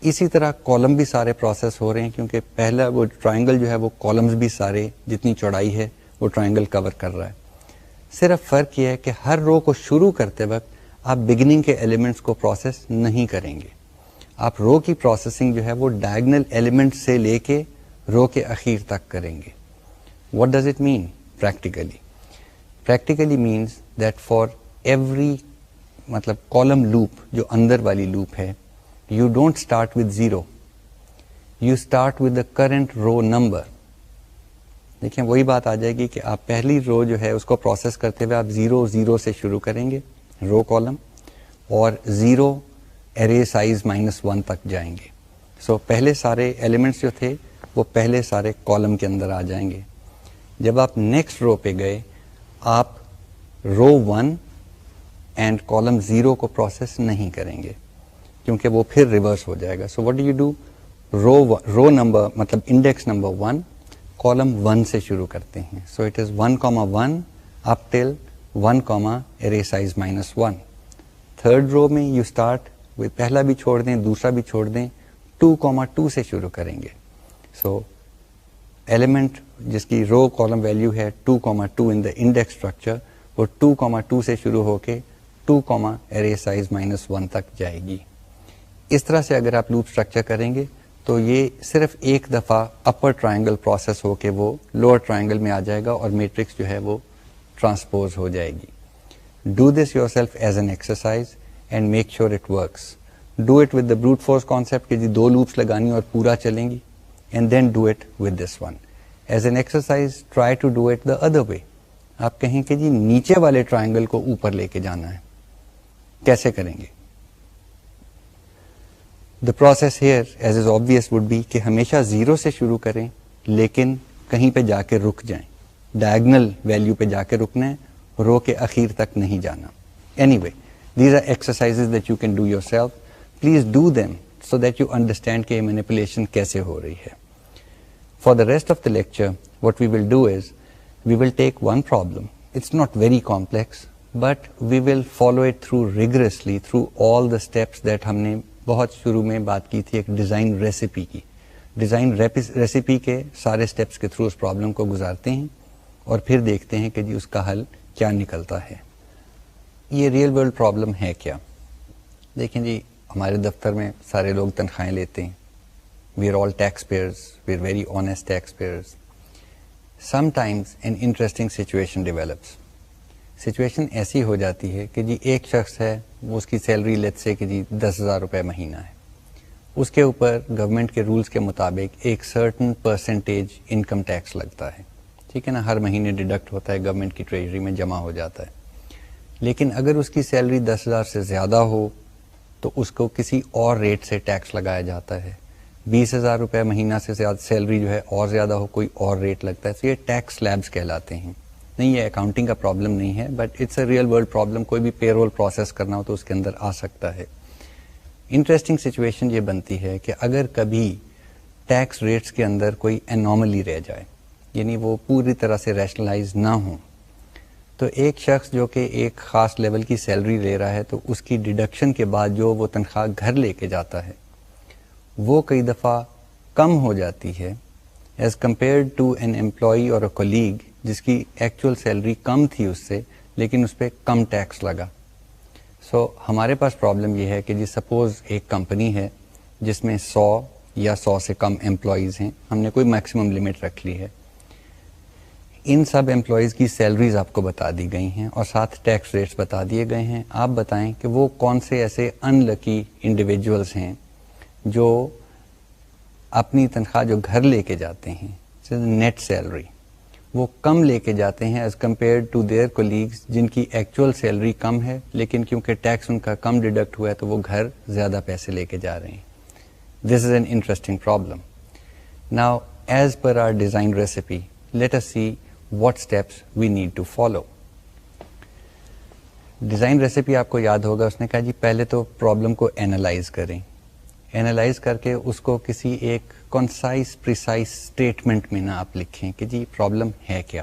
اسی طرح کالم بھی سارے پروسیس ہو رہے ہیں کیونکہ پہلا وہ ٹرائنگل جو ہے وہ کالمز بھی سارے جتنی چوڑائی ہے وہ ٹرائنگل کور کر رہا ہے. صرف فرق یہ ہے کہ ہر رو کو شروع کرتے وقت آپ بگننگ کے ایلیمنٹس کو پروسیس نہیں کریں گے, آپ رو کی پروسیسنگ جو ہے وہ ڈائگنل ایلیمنٹ سے لے کے رو کے اخیر تک کریں گے. What does it mean practically? Practically means that for every مطلب کالم لوپ جو اندر والی لوپ ہے, you don't start with 0, you start with the current row number. دیکھیں وہی بات آ جائے گی کہ آپ پہلی رو جو ہے اس کو پروسیس کرتے ہوئے آپ 0 0 سے شروع کریں گے رو کالم, اور 0 array size -1 تک جائیں گے. سو پہلے سارے ایلیمنٹس جو تھے وہ پہلے سارے کالم کے اندر آ جائیں گے. جب آپ نیکسٹ رو پہ گئے آپ رو 1 اینڈ کالم 0 کو پروسیس نہیں کریں گے کیونکہ وہ پھر ریورس ہو جائے گا. So what do you do? Row number مطلب انڈیکس نمبر 1 کالم 1 سے شروع کرتے ہیں. So it is 1,1 up till 1, array size -1. Third row میں یو اسٹارٹ پہلا بھی چھوڑ دیں دوسرا بھی چھوڑ دیں 2,2 سے شروع کریں گے. سو ایلیمنٹ جس کی رو کالم ویلیو ہے 2,2 ان دا انڈیکس اسٹرکچر وہ 2,2 سے شروع ہو کے 2, array size -1 تک جائے گی. اس طرح سے اگر آپ لوپ اسٹرکچر کریں گے تو یہ صرف ایک دفعہ اپر ٹرائنگل پروسیس ہو کے وہ لوور ٹرائنگل میں آ جائے گا اور میٹرکس جو ہے وہ ٹرانسپوز ہو جائے گی. Do this yourself as an exercise and make sure it works. Do it with the brute force concept کہ جی 2 لوپس لگانی اور پورا چلیں گی, and then do it with this one as an exercise. Try to do it the other way. آپ کہیں کہ جی نیچے والے ٹرائنگل کو اوپر لے کے جانا ہے, کیسے کریں گے؟ The process here as is obvious would be کہ ہمیشہ 0 سے شروع کریں لیکن کہیں پہ جا کے رک جائیں. ڈائگنل ویلیو پہ جا کے رکنا ہے, رو کے اخیر تک نہیں جانا. Anyway these are exercises that you can do yourself. Please do them so that you understand کہ مینیپولیشن کیسے ہو رہی ہے. For the rest of the lecture what we will do is we will take one problem. It's not very complex, but we will follow it through rigorously through all the steps that ہم نے بہت شروع میں بات کی تھی ایک design recipe کی. ڈیزائن ریسیپی کے سارے اسٹیپس کے تھرو اس پرابلم کو گزارتے ہیں اور پھر دیکھتے ہیں کہ جی اس کا حل کیا نکلتا ہے. یہ ریئل ورلڈ پرابلم ہے کیا؟ دیکھیں جی ہمارے دفتر میں سارے لوگ تنخواہیں لیتے ہیں. We are all taxpayers. We are very honest taxpayers. Sometimes an interesting situation develops. Situation ایسی ہو جاتی ہے کہ جی ایک شخص ہے وہ اس کی سیلری لیٹ سے کہ جی 10,000 روپے مہینہ ہے. اس کے اوپر گورنمنٹ کے رولز کے مطابق ایک سرٹن پرسنٹیج انکم ٹیکس لگتا ہے. ٹھیک ہے نا, ہر مہینے ڈیڈکٹ ہوتا ہے, گورنمنٹ کی ٹریجری میں جمع ہو جاتا ہے. لیکن اگر اس کی سیلری 10,000 سے زیادہ ہو تو اس کو کسی اور ریٹ سے ٹیکس لگایا جاتا ہے. 20,000 روپے مہینہ سے زیادہ سیلری جو ہے اور زیادہ ہو کوئی اور ریٹ لگتا ہے. تو یہ ٹیکس سلیبس کہلاتے ہیں. نہیں, یہ اکاؤنٹنگ کا پرابلم نہیں ہے, but it's a real world problem. کوئی بھی پے رول پروسیس کرنا ہو تو اس کے اندر آ سکتا ہے. انٹرسٹنگ سچویشن یہ بنتی ہے کہ اگر کبھی ٹیکس ریٹس کے اندر کوئی انوملی رہ جائے, یعنی وہ پوری طرح سے ریشنلائز نہ ہوں, تو ایک شخص جو کہ ایک خاص لیول کی سیلری لے رہا ہے تو اس کی ڈیڈکشن کے بعد جو وہ تنخواہ گھر لے کے جاتا ہے وہ کئی دفعہ کم ہو جاتی ہے as compared to an employee or a colleague جس کی ایکچوئل سیلری کم تھی اس سے لیکن اس پہ کم ٹیکس لگا. سو ہمارے پاس پرابلم یہ ہے کہ جی سپوز ایک کمپنی ہے جس میں 100 یا 100 سے کم امپلائیز ہیں, ہم نے کوئی میکسیمم لمٹ رکھ لی ہے. ان سب امپلائیز کی سیلریز آپ کو بتا دی گئی ہیں اور ساتھ ٹیکس ریٹس بتا دیے گئے ہیں. آپ بتائیں کہ وہ کون سے ایسے ان لکی انڈیویجولس ہیں جو اپنی تنخواہ جو گھر لے کے جاتے ہیں نیٹ سیلری وہ کم لے کے جاتے ہیں as compare to their colleagues جن کی ایکچوئل سیلری کم ہے لیکن کیونکہ ٹیکس ان کا کم ڈیڈکٹ ہوا ہے تو وہ گھر زیادہ پیسے لے کے جا رہے ہیں. This is an interesting problem. Now as per our design recipe let us see what steps we need to follow. Design recipe آپ کو یاد ہوگا, اس نے کہا جی پہلے تو پرابلم کو اینالائز کریں, اینالائز کر کے اس کو کسی ایک کنسائز پریسائز اسٹیٹمنٹ میں نہ آپ لکھیں کہ جی پرابلم ہے کیا,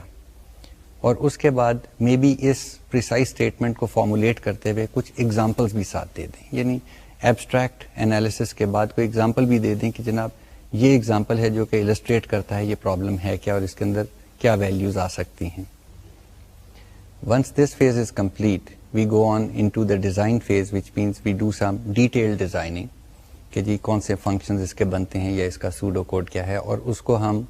اور اس کے بعد مے بی اس پریسائز اسٹیٹمنٹ کو فارمولیٹ کرتے ہوئے کچھ ایگزامپلس بھی ساتھ دے دیں. یعنی ایبسٹریکٹ انالیسس کے بعد کوئی ایگزامپل بھی دے دیں کہ جناب یہ ایگزامپل ہے جو کہ السٹریٹ کرتا ہے یہ پرابلم ہے کیا اور اس کے اندر کیا ویلیوز آ سکتی ہیں. Once this phase is complete we go on into the design phase which means we do some detail designing کہ جی کون سے فنکشنز اس کے بنتے ہیں یا اس کا سوڈو کوڈ کیا ہے, اور اس کو ہم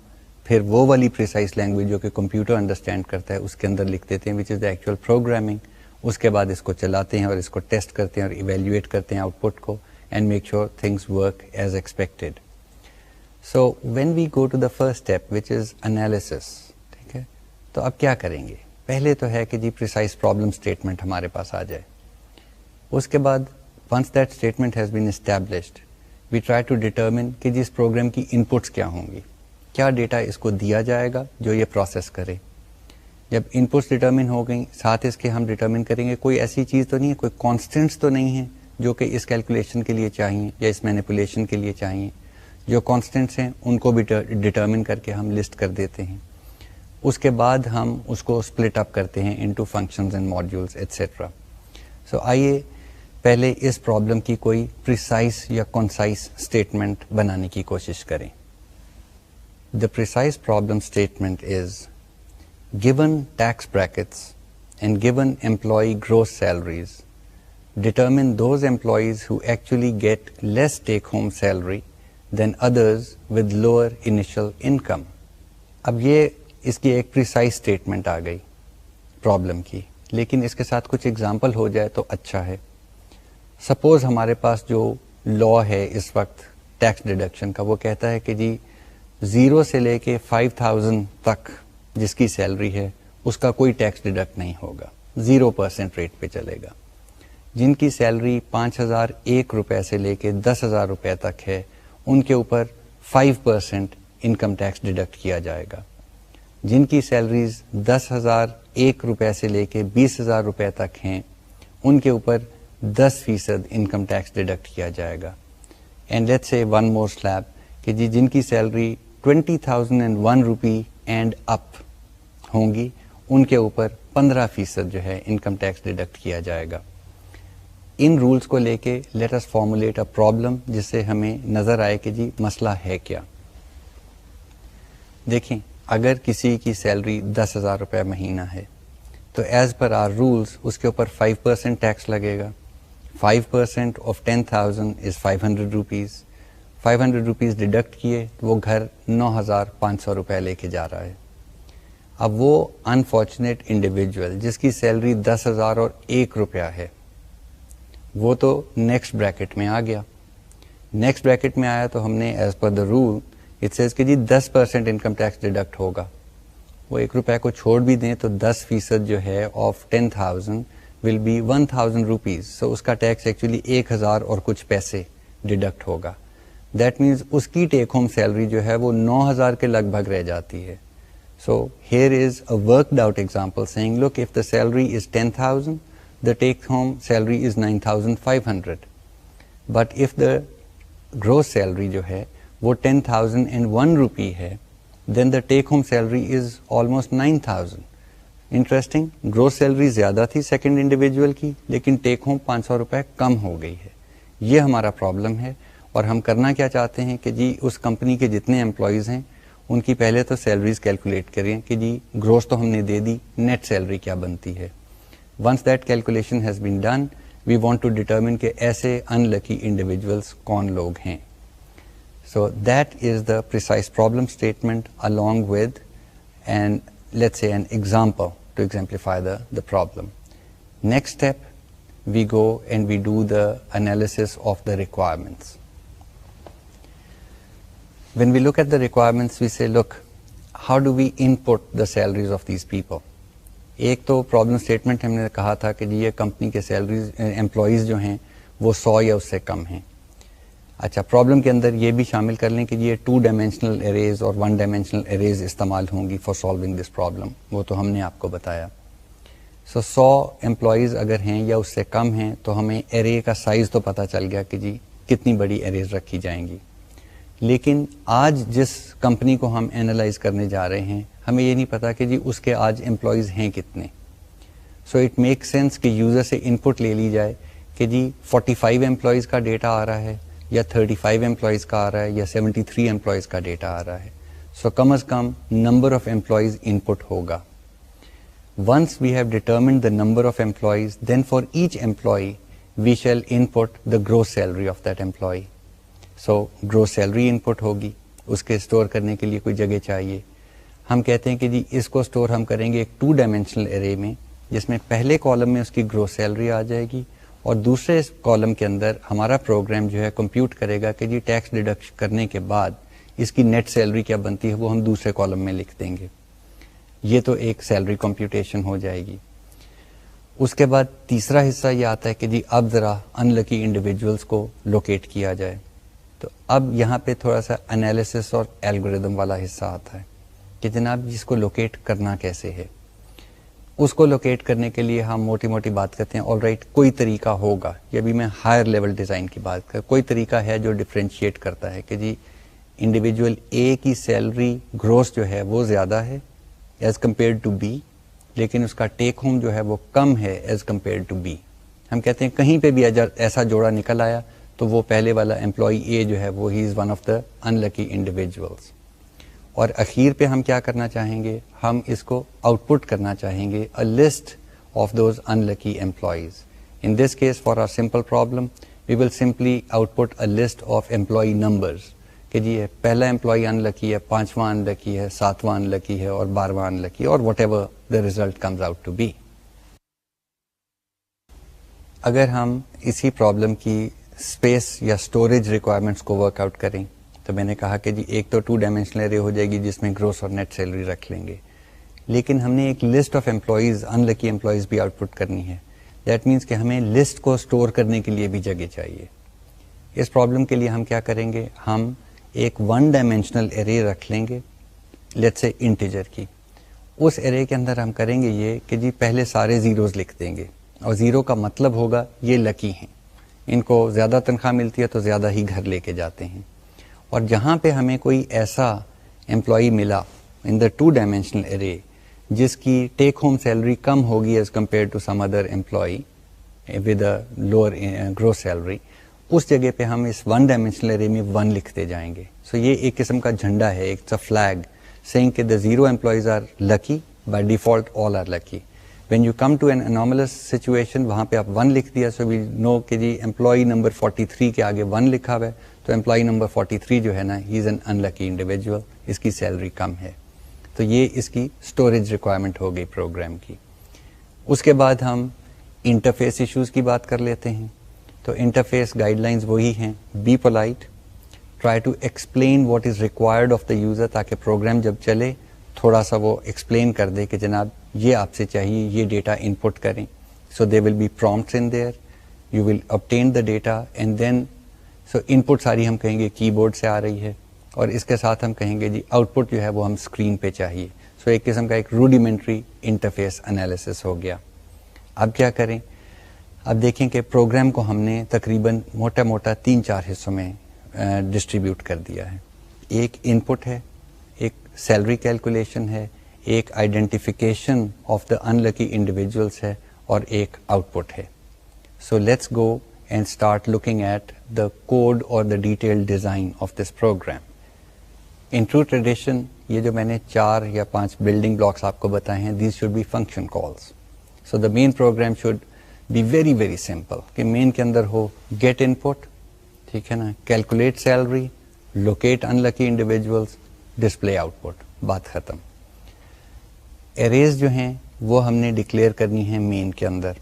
پھر وہ والی پریسائز لینگویج جو کہ کمپیوٹر انڈرسٹینڈ کرتا ہے اس کے اندر لکھ دیتے ہیں وچ از دا ایکچوئل پروگرامنگ. اس کے بعد اس کو چلاتے ہیں اور اس کو ٹیسٹ کرتے ہیں اور ایویلیویٹ کرتے ہیں آؤٹ پٹ کو and make sure things work as expected. So when we go to the first step which is analysis, ٹھیک ہے, تو اب کیا کریں گے؟ پہلے تو ہے کہ جی پریسائز پرابلم اسٹیٹمنٹ ہمارے پاس آ جائے. اس کے بعد once that statement has been established we try to determine کہ جی اس پروگرام کی انپٹس کیا ہوں گی, کیا ڈیٹا اس کو دیا جائے گا جو یہ پروسیس کرے. جب انپٹس ڈیٹرمن ہو گئیں ساتھ اس کے ہم ڈیٹرمن کریں گے کوئی ایسی چیز تو نہیں ہے, کوئی کانسٹنٹس تو نہیں ہیں جو کہ اس کیلکولیشن کے لیے چاہیے یا اس مینیپولیشن کے لیے چاہیے. جو کانسٹنٹس ہیں ان کو بھی ڈیٹرمن کر کے ہم لسٹ کر دیتے ہیں. اس کے بعد ہم اس کو اسپلٹ اپ کرتے ہیں into functions and modules etcetera. So آئیے پہلے اس پرابلم کی کوئی پریسائز یا کنسائز اسٹیٹمنٹ بنانے کی کوشش کریں. The precise problem statement is, given tax brackets and given employee gross salaries, determine those employees who actually get less take-home salary than others with lower initial income. اب یہ اس کی ایک precise statement آ گئی problem کی، لیکن اس کے ساتھ کچھ ایگزامپل ہو جائے تو اچھا ہے. سپوز ہمارے پاس جو لا ہے اس وقت ٹیکس ڈیڈکشن کا، وہ کہتا ہے کہ جی 0 سے لے کے 5000 تک جس کی سیلری ہے اس کا کوئی ٹیکس ڈیڈکٹ نہیں ہوگا، 0% ریٹ پہ چلے گا. جن کی سیلری 5001 روپے سے لے کے 10,000 روپے تک ہے ان کے اوپر 5% انکم ٹیکس ڈیڈکٹ کیا جائے گا. جن کی سیلریز 10,001 روپے سے لے کے 20,000 روپے تک ہیں ان کے اوپر 10% انکم ٹیکس ڈیڈکٹ کیا جائے گا. And let's say one more slab کہ جی جن کی سیلری 20,001 روپی اینڈ اپ ہوں گی ان کے اوپر 15% جو ہے انکم ٹیکس ڈیڈکٹ کیا جائے گا. ان رولز کو لے کے let us formulate a problem جس سے ہمیں نظر آئے کہ جی مسئلہ ہے کیا. دیکھیں اگر کسی کی سیلری 10,000 روپے مہینہ ہے تو ایز پر آر رولز اس کے اوپر 5% ٹیکس لگے گا. 5% of 10,000 is 500 rupees. 500 rupees deduct کیے تو وہ گھر 9,500 روپے لے کے جا رہا ہے. اب وہ انفارچونیٹ انڈیویجول جس کی سیلری 10,001 روپیہ ہے وہ تو نیکسٹ بریکٹ میں آ گیا. نیکسٹ بریکٹ میں آیا تو ہم نے as per the rule it says کہ جی 10% انکم ٹیکس ڈیڈکٹ ہوگا. وہ 1 روپے کو چھوڑ بھی دیں تو 10% جو ہے آف 10,000 ول بی 1,000 روپیز. سو اس کا ٹیکس ایکچولی 1,000 اور کچھ پیسے ڈیڈکٹ ہوگا. دیٹ مینس اس کی ٹیک ہوم سیلری جو ہے وہ 9,000 کے لگ بھگ رہ جاتی ہے. So here is a worked out example saying look if the salary is 10,000 the take home salary is 9,500 but if the gross salary جو ہے وہ 10,001 روپی ہے then the take home salary is almost 9,000. interesting, gross salary زیادہ تھی second individual کی لیکن take home 500 روپے کم ہو گئی ہے. یہ ہمارا پرابلم ہے اور ہم کرنا کیا چاہتے ہیں کہ جی اس کمپنی کے جتنے امپلائیز ہیں ان کی پہلے تو سیلریز کیلکولیٹ کریں کہ جی گروس تو ہم نے دے دی، نیٹ سیلری کیا بنتی ہے. Once that calculation has been done, we want to determine کہ ایسے unlucky individuals کون لوگ ہیں. So that is the precise problem statement along with let's say an example to exemplify the problem. Next step, we go and we do the analysis of the requirements. When we look at the requirements, we say, look, how do we input the salaries of these people? ایک تو problem statement ہم نے کہا تھا کہ جی یہ company کے salaries employees جو ہیں وہ 100 یا اس سے کم ہیں. اچھا پرابلم کے اندر یہ بھی شامل کر لیں کہ جی یہ 2 ڈائمینشنل اریز اور 1 ڈائمینشنل اریز استعمال ہوں گی فار سالونگ دس پرابلم. وہ تو ہم نے آپ کو بتایا. سو 100 امپلائیز اگر ہیں یا اس سے کم ہیں تو ہمیں ارے کا سائز تو پتہ چل گیا کہ جی کتنی بڑی اریز رکھی جائیں گی. لیکن آج جس کمپنی کو ہم اینالائز کرنے جا رہے ہیں ہمیں یہ نہیں پتا کہ جی اس کے آج امپلائیز ہیں کتنے. سو اٹ میک سینس کہ یوزر سے ان پٹ لے لی جائے کہ جی 45 امپلائیز کا ڈیٹا آ رہا ہے یا 35 امپلائیز کا آ رہا ہے یا 73 امپلائیز کا ڈیٹا آ رہا ہے. سو کم از کم number of employees input ہوگا. Once we have determined the number of employees then for each employee we shall input the gross salary of that employee. So gross salary input ہوگی، اس کے store کرنے کے لیے کوئی جگہ چاہیے. ہم کہتے ہیں کہ جی اس کو اسٹور ہم کریں گے ایک 2 ڈائمینشنل ارے میں جس میں پہلے کالم میں اس کی گروس سیلری آ جائے گی اور دوسرے کالم کے اندر ہمارا پروگرام جو ہے کمپیوٹ کرے گا کہ جی ٹیکس ڈیڈکٹ کرنے کے بعد اس کی نیٹ سیلری کیا بنتی ہے وہ ہم دوسرے کالم میں لکھ دیں گے. یہ تو ایک سیلری کمپیوٹیشن ہو جائے گی. اس کے بعد تیسرا حصہ یہ آتا ہے کہ جی اب ذرا ان لکی انڈیویجولس کو لوکیٹ کیا جائے. تو اب یہاں پہ تھوڑا سا انالیسس اور الگوریدم والا حصہ آتا ہے کہ جناب جس کو لوکیٹ کرنا کیسے ہے. اس کو لوکیٹ کرنے کے لیے ہم موٹی موٹی بات کرتے ہیں آل رائٹ کوئی طریقہ ہوگا. یہ بھی میں ہائر لیول ڈیزائن کی بات کر کوئی طریقہ ہے جو ڈفرینشیٹ کرتا ہے کہ جی انڈیویجول اے کی سیلری گروس جو ہے وہ زیادہ ہے ایز کمپیئر ٹو بی لیکن اس کا ٹیک ہوم جو ہے وہ کم ہے ایز کمپیئر ٹو بی. ہم کہتے ہیں کہیں پہ بھی ایسا جوڑا نکل آیا تو وہ پہلے والا امپلائی اے جو ہے وہ he is one of the unlucky individuals. اور اخیر پہ ہم کیا کرنا چاہیں گے, ہم اس کو آؤٹ پٹ کرنا چاہیں گے, a list of those unlucky employees. In this case, for our simple problem, we will simply output a list of employee numbers کہ جی پہلا امپلائی انلکی ہے, پانچواں انلکی ہے, ساتواں انلکی ہے اور 12واں انلکی ہے, اور whatever the result comes out to be. اگر ہم اسی پرابلم کی اسپیس یا اسٹوریج ریکوائرمنٹس کو ورک آؤٹ کریں تو میں نے کہا کہ جی ایک تو 2 ڈائمینشنل ارے ہو جائے گی جس میں گروس اور نیٹ سیلری رکھ لیں گے, لیکن ہم نے ایک لسٹ آف امپلائیز, انلکی امپلائیز بھی آؤٹ پٹ کرنی ہے. دیٹ مینس کہ ہمیں لسٹ کو اسٹور کرنے کے لیے بھی جگہ چاہیے. اس پرابلم کے لیے ہم کیا کریں گے, ہم ایک 1 ڈائمینشنل ارے رکھ لیں گے, لیٹس سے انٹیجر کی. اس ارے کے اندر ہم کریں گے یہ کہ جی پہلے سارے زیروز لکھ دیں گے, اور زیرو کا مطلب ہوگا یہ لکی ہیں, ان کو زیادہ تنخواہ ملتی ہے تو زیادہ ہی گھر لے کے جاتے ہیں. اور جہاں پہ ہمیں کوئی ایسا امپلائی ملا ان دا 2 ڈائمینشنل ارے جس کی ٹیک ہوم سیلری کم ہوگی as compare to some other employee with a lower gross salary, اس جگہ پہ ہم اس 1 ڈائمینشنل ارے میں 1 لکھتے جائیں گے. سو یہ ایک قسم کا جھنڈا ہے, ایک فلیگ سیئنگ کہ the 0 employees are lucky, by default all are lucky. When you come to an anomalous situation, وہاں پہ آپ 1 لکھ دیا, so we know کہ جی امپلائی نمبر 43 کے آگے 1 لکھا ہوا ہے, تو امپلائی نمبر 43 جو ہے نا, he is an unlucky individual, اس کی سیلری کم ہے. تو یہ اس کی اسٹوریج ریکوائرمنٹ ہو گئی پروگرام کی. اس کے بعد ہم انٹرفیس ایشوز کی بات کر لیتے ہیں. تو انٹرفیس گائیڈ لائنز وہی ہیں, be polite, try to explain what is required of the user, تاکہ پروگرام جب چلے تھوڑا سا وہ ایکسپلین کر دے کہ جناب یہ آپ سے چاہیے, یہ ڈیٹا ان پٹ کریں. So they will be prompts in there, you will obtain the data and then so input ساری ہم کہیں گے کی بورڈ سے آ رہی ہے, اور اس کے ساتھ ہم کہیں گے جی آؤٹ پٹ جو ہے وہ ہم اسکرین پہ چاہیے. سو ایک قسم کا ایک روڈیمنٹری انٹرفیس انالیسس ہو گیا. اب کیا کریں, اب دیکھیں کہ پروگرام کو ہم نے تقریباً موٹا موٹا 3-4 حصوں میں ڈسٹریبیوٹ کر دیا ہے. ایک ان پٹ ہے, ایک سیلری کیلکولیشن ہے, ایک identification of the unlucky individuals ہے, اور ایک آؤٹ پٹ ہے. So let's go and start looking at the code اور the detail design of this program. In true tradition یہ جو میں نے 4 یا 5 بلڈنگ بلاکس آپ کو بتائے ہیں, these should be function calls. So the main program should be very very simple, کہ مین کے اندر ہو گیٹ ان پٹ, ٹھیک ہے نا, calculate salary, locate unlucky individuals, display output, بات ختم. اریز جو ہیں وہ ہم نے ڈکلیئر کرنی ہے مین کے اندر.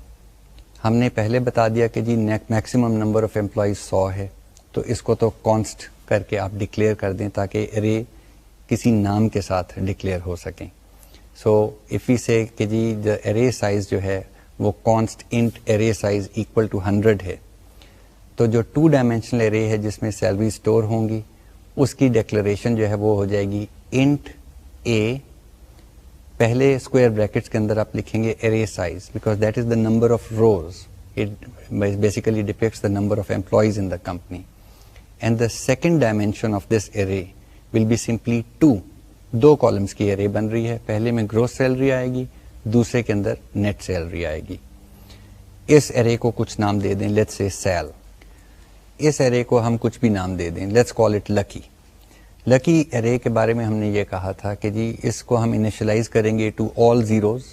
ہم نے پہلے بتا دیا کہ جی میکسیمم نمبر آف امپلائیز 100 ہے, تو اس کو تو کانسٹ کر کے آپ ڈکلیئر کر دیں تاکہ ارے کسی نام کے ساتھ ڈکلیئر ہو سکیں. سو اف وی سے کہ جی ارے سائز جو ہے وہ const int array size equal to 100 ہے, تو جو 2 ڈائمینشنل ارے ہے جس میں سیلری اسٹور ہوں گی, اس کی ڈیکلریشن جو ہے وہ ہو جائے گی انٹ اے, پہلے اسکوائر بریکٹس کے اندر آپ لکھیں گے array size, because that is the number of rows, it basically depicts the number of employees in the company. And the second dimension of this array will be simply 2 columns کی array بن رہی ہے. پہلے میں gross salary آئے گی, دوسرے کے اندر net salary آئے گی. اس ارے کو کچھ نام دے دیں, لیٹس سے سیل. اس ارے کو ہم کچھ بھی نام دے دیں, لیٹس کال اٹ لکی. لکی ارے کے بارے میں ہم نے یہ کہا تھا کہ جی اس کو ہم انیشلائز کریں گے ٹو آل زیروز,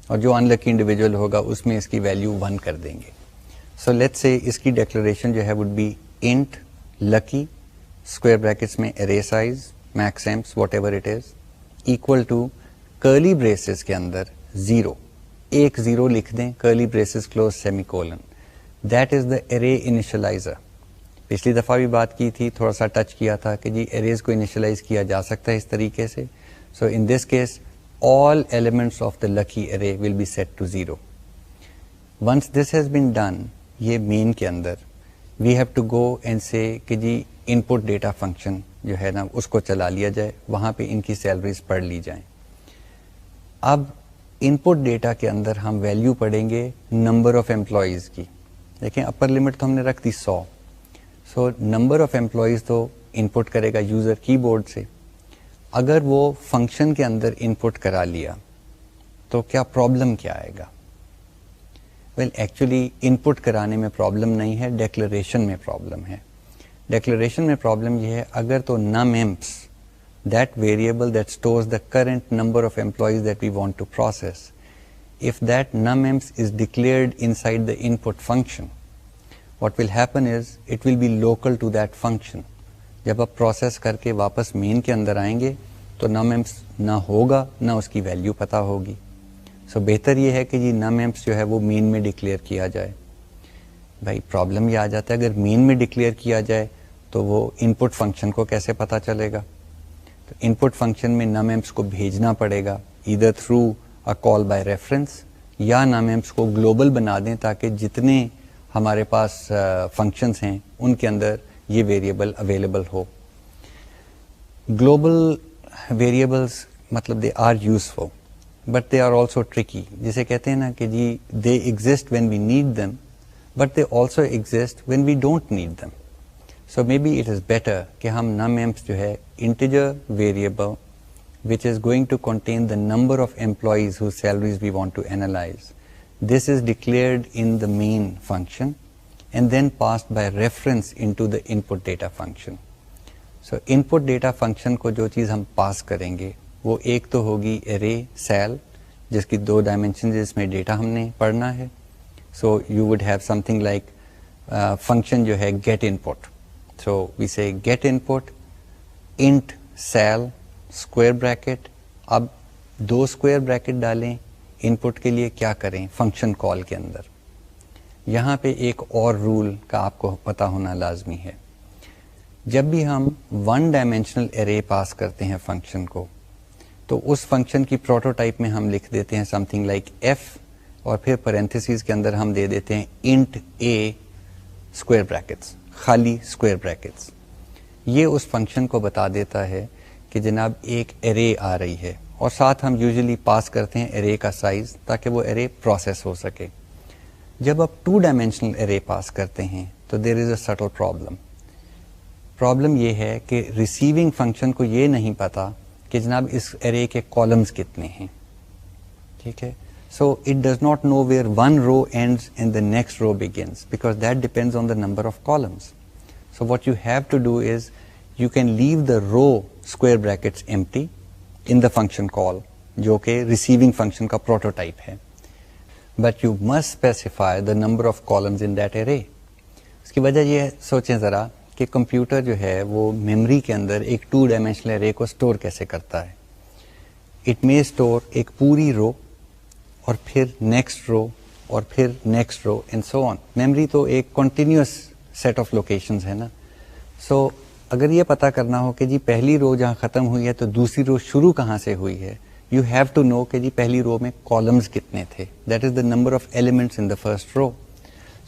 اور جو ان لکی انڈیویجول ہوگا اس میں اس کی ویلیو 1 کر دیں گے. سو لیٹس سے اس کی ڈیکلریشن جو ہے would be int lucky square brackets میں array size max emps whatever it is equal to curly braces کے اندر 0, ایک 0 لکھ دیں, curly braces close semicolon. That is the array initializer. پچھلی دفعہ بھی بات کی تھی, تھوڑا سا ٹچ کیا تھا کہ جی اریز کو انیشلائز کیا جا سکتا ہے اس طریقے سے. So in this case all elements of the lucky array will be set to 0. Once this has been done, یہ main کے اندر we have to go and say کہ جی input data function جو ہے نا اس کو چلا لیا جائے, وہاں پہ ان کی سیلریز پڑھ لی جائیں. اب input data کے اندر ہم ویلیو پڑھیں گے number of employees کی. دیکھیں اپر لمٹ تو ہم نے رکھ دی 100. سو نمبر آف امپلائیز تو انپٹ کرے گا یوزر کی بورڈ سے. اگر وہ فنکشن کے اندر انپٹ کرا لیا تو کیا پرابلم کیا آئے گا؟ ویل ایکچولی انپٹ کرانے میں پرابلم نہیں ہے, ڈیکلریشن میں پرابلم ہے. ڈیکلریشن میں پرابلم یہ ہے اگر تو num emps that variable that stores the current number of employees that we want to process, if that num_emps is declared inside the input function, what will happen is it will be local to that function. جب آپ process کر کے واپس مین کے اندر آئیں گے تو num_emps نہ ہوگا نہ اس کی ویلیو پتہ ہوگی. سو بہتر یہ ہے کہ جی num_emps جو ہے وہ مین میں ڈکلیئر کیا جائے. بھائی پرابلم یہ آ جاتا ہے اگر مین میں ڈکلیئر کیا جائے تو وہ انپٹ فنکشن کو کیسے پتہ چلے گا؟ تو انپٹ فنکشن میں num_emps کو بھیجنا پڑے گا either through a call by reference یا num_emps کو گلوبل بنا دیں تاکہ جتنے ہمارے پاس فنکشنس ہیں ان کے اندر یہ ویریبل اویلیبل ہو. گلوبل ویریبلس مطلب they are useful but they are also tricky. جسے کہتے ہیں نا کہ جی they exist when we need them but they also exist when we don't need them. So maybe it is better کہ ہم num_emps جو ہے integer variable which is going to contain the number of employees whose salaries we want to analyze. This is declared in the main function and then passed by reference into the input data function. So input data function کو جو چیز ہم پاس کریں گے وہ ایک تو ہوگی array cell جس کی 2 ڈائمینشن جس میں ڈیٹا ہم نے پڑھنا ہے. So you would have something like function جو ہے get input. So we say get input int cell square bracket. اب 2 اسکوائر بریکٹ ڈالیں انپٹ کے لیے کیا کریں فنکشن کال کے اندر. یہاں پہ ایک اور رول کا آپ کو پتہ ہونا لازمی ہے. جب بھی ہم 1 ڈائمینشنل ارے پاس کرتے ہیں فنکشن کو تو اس فنکشن کی پروٹوٹائپ میں ہم لکھ دیتے ہیں سم تھنگ لائک ایف اور پھر پیرنتھیسز کے اندر ہم دے دیتے ہیں انٹ اے اسکوائر بریکٹس خالی اسکوائر بریکٹس. یہ اس فنکشن کو بتا دیتا ہے کہ جناب ایک ارے آ رہی ہے اور ساتھ ہم یوزلی پاس کرتے ہیں ارے کا سائز تاکہ وہ ارے پروسیس ہو سکے. جب آپ 2 ڈائمینشنل ارے پاس کرتے ہیں تو دیر از اے سٹل پرابلم. پرابلم یہ ہے کہ ریسیونگ فنکشن کو یہ نہیں پتا کہ جناب اس ارے کے کالمز کتنے ہیں. ٹھیک ہے. So it does not know where 1 row ends and the next row begins because that depends on the number of columns. So what you have to do is you can leave the row square brackets empty in the function call جو کہ receiving function کا prototype ہے, but you must specify the number of columns in that array. اس کی وجہ یہ سوچیں ذرا کہ کمپیوٹر جو ہے وہ میموری کے اندر ایک 2 ڈائمینشنل array کو اسٹور کیسے کرتا ہے. It may store ایک پوری رو اور پھر نیکسٹ رو اور پھر next row and so on. Memory تو ایک کنٹینیوس سیٹ آف لوکیشنز ہے نا. سو اگر یہ پتا کرنا ہو کہ جی پہلی رو جہاں ختم ہوئی ہے تو دوسری رو شروع کہاں سے ہوئی ہے, یو ہیو ٹو نو کہ جی پہلی رو میں کالمز کتنے تھے. That is the number of elements in the first row.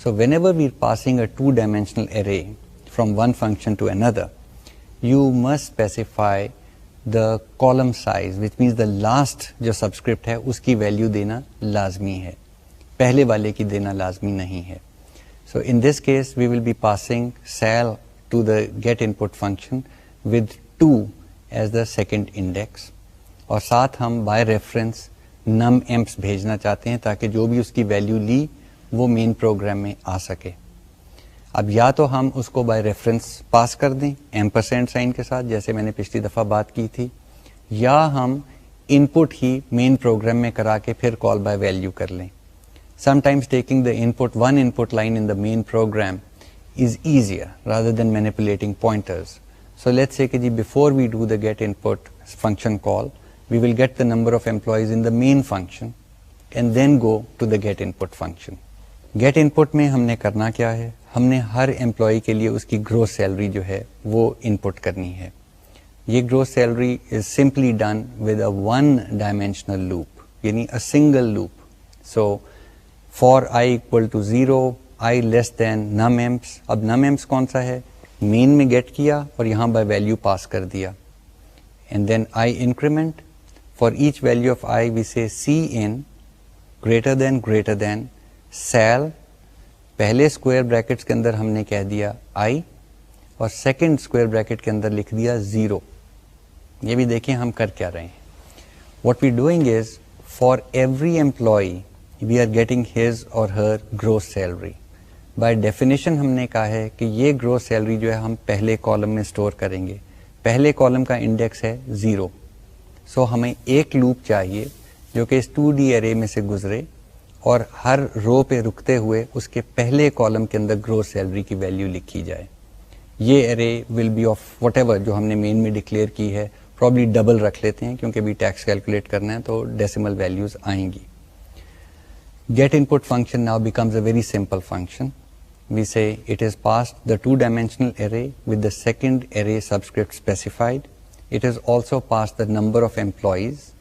So whenever we passing a 2 dimensional array from 1 function to اندر you must specify the column size which means the last جو subscript ہے اس کی value دینا لازمی ہے, پہلے والے کی دینا لازمی نہیں ہے. So in this case we will be passing sal to the get input function with 2 as the second index اور ساتھ ہم by reference num_emps بھیجنا چاہتے ہیں تاکہ جو بھی اس کی ویلیو لی وہ مین پروگرام میں آ سکے. اب یا تو ہم اس کو by reference پاس کر دیں ایمپرسینڈ سائن کے ساتھ جیسے میں نے پچھلی دفعہ بات کی تھی, یا ہم انپٹ ہی مین پروگرام میں کرا کے پھر کال by value کر لیں. sometimes taking the one input line in the main program is easier rather than manipulating pointers. So let's say کہ before we do the get input function call, we will get the number of employees in the main function and then go to the get input function. Get input میں ہم نے کرنا کیا ہے, ہم نے ہر employee کے لیے اس کی گروس سیلری جو ہے وہ انپٹ کرنی ہے. یہ gross salary is simply done with a 1 dimensional loop, یعنی a single loop. So for I equal to 0 I less than num_emps. اب num_emps کون سا ہے, مین میں گیٹ کیا اور یہاں بائی ویلیو پاس کر دیا. And then I increment. For each value of I we say cin greater than cell. پہلے اسکوائر بریکٹس کے اندر ہم نے کہہ دیا I اور سیکنڈ اسکوائر بریکٹ کے اندر لکھ دیا 0. یہ بھی دیکھیں ہم کر کیا رہے ہیں. What we doing is for every employee we are getting his or her gross salary. By definition ہم نے کہا ہے کہ یہ گروس سیلری جو ہے ہم پہلے کالم میں اسٹور کریں گے پہلے کالم کا انڈیکس ہے 0. سو ہمیں ایک لوپ چاہیے جو کہ اس 2D ارے میں سے گزرے اور ہر رو پہ رکتے ہوئے اس کے پہلے کالم کے اندر گروس سیلری کی ویلیو لکھی جائے. یہ array will be of whatever جو ہم نے مین میں ڈکلیئر کی ہے, پرابلی ڈبل رکھ لیتے ہیں کیونکہ بھی ٹیکس کیلکولیٹ کرنا ہے تو ڈیسیمل ویلیوز آئیں گی. Get input function now becomes a very simple function. We say it is passed the two-dimensional array with the second array subscript specified. It is also passed the number of employees.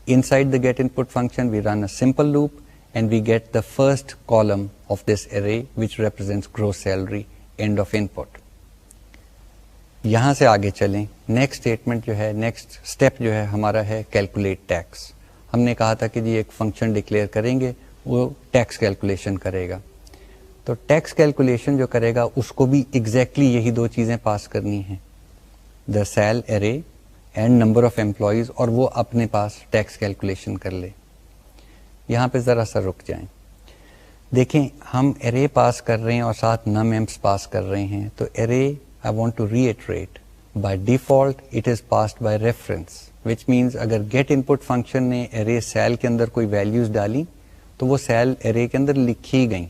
Inside the get input function, we run a simple loop and we get the first column of this array which represents gross salary, end of input. یہاں سے آگے چلیں. Next statement جو ہے, next step جو ہے ہمارا ہے کیلکولیٹ ٹیکس. ہم نے کہا تھا کہ جی ایک فنکشن ڈکلیئر کریں گے, وہ ٹیکس کیلکولیشن کرے گا. تو ٹیکس کیلکولیشن جو کرے گا اس کو بھی ایگزیکٹلی یہی دو چیزیں پاس کرنی ہیں, the sal array and number of employees, اور وہ اپنے پاس ٹیکس کیلکولیشن کر لے. یہاں پہ ذرا سا رک جائیں. دیکھیں ہم ارے پاس کر رہے ہیں اور ساتھ نم ایمپس پاس کر رہے ہیں. تو ارے I want to reiterate, by default it is passed by reference, which means اگر get input function نے array cell کے اندر کوئی values ڈالی تو وہ cell array کے اندر لکھی گئیں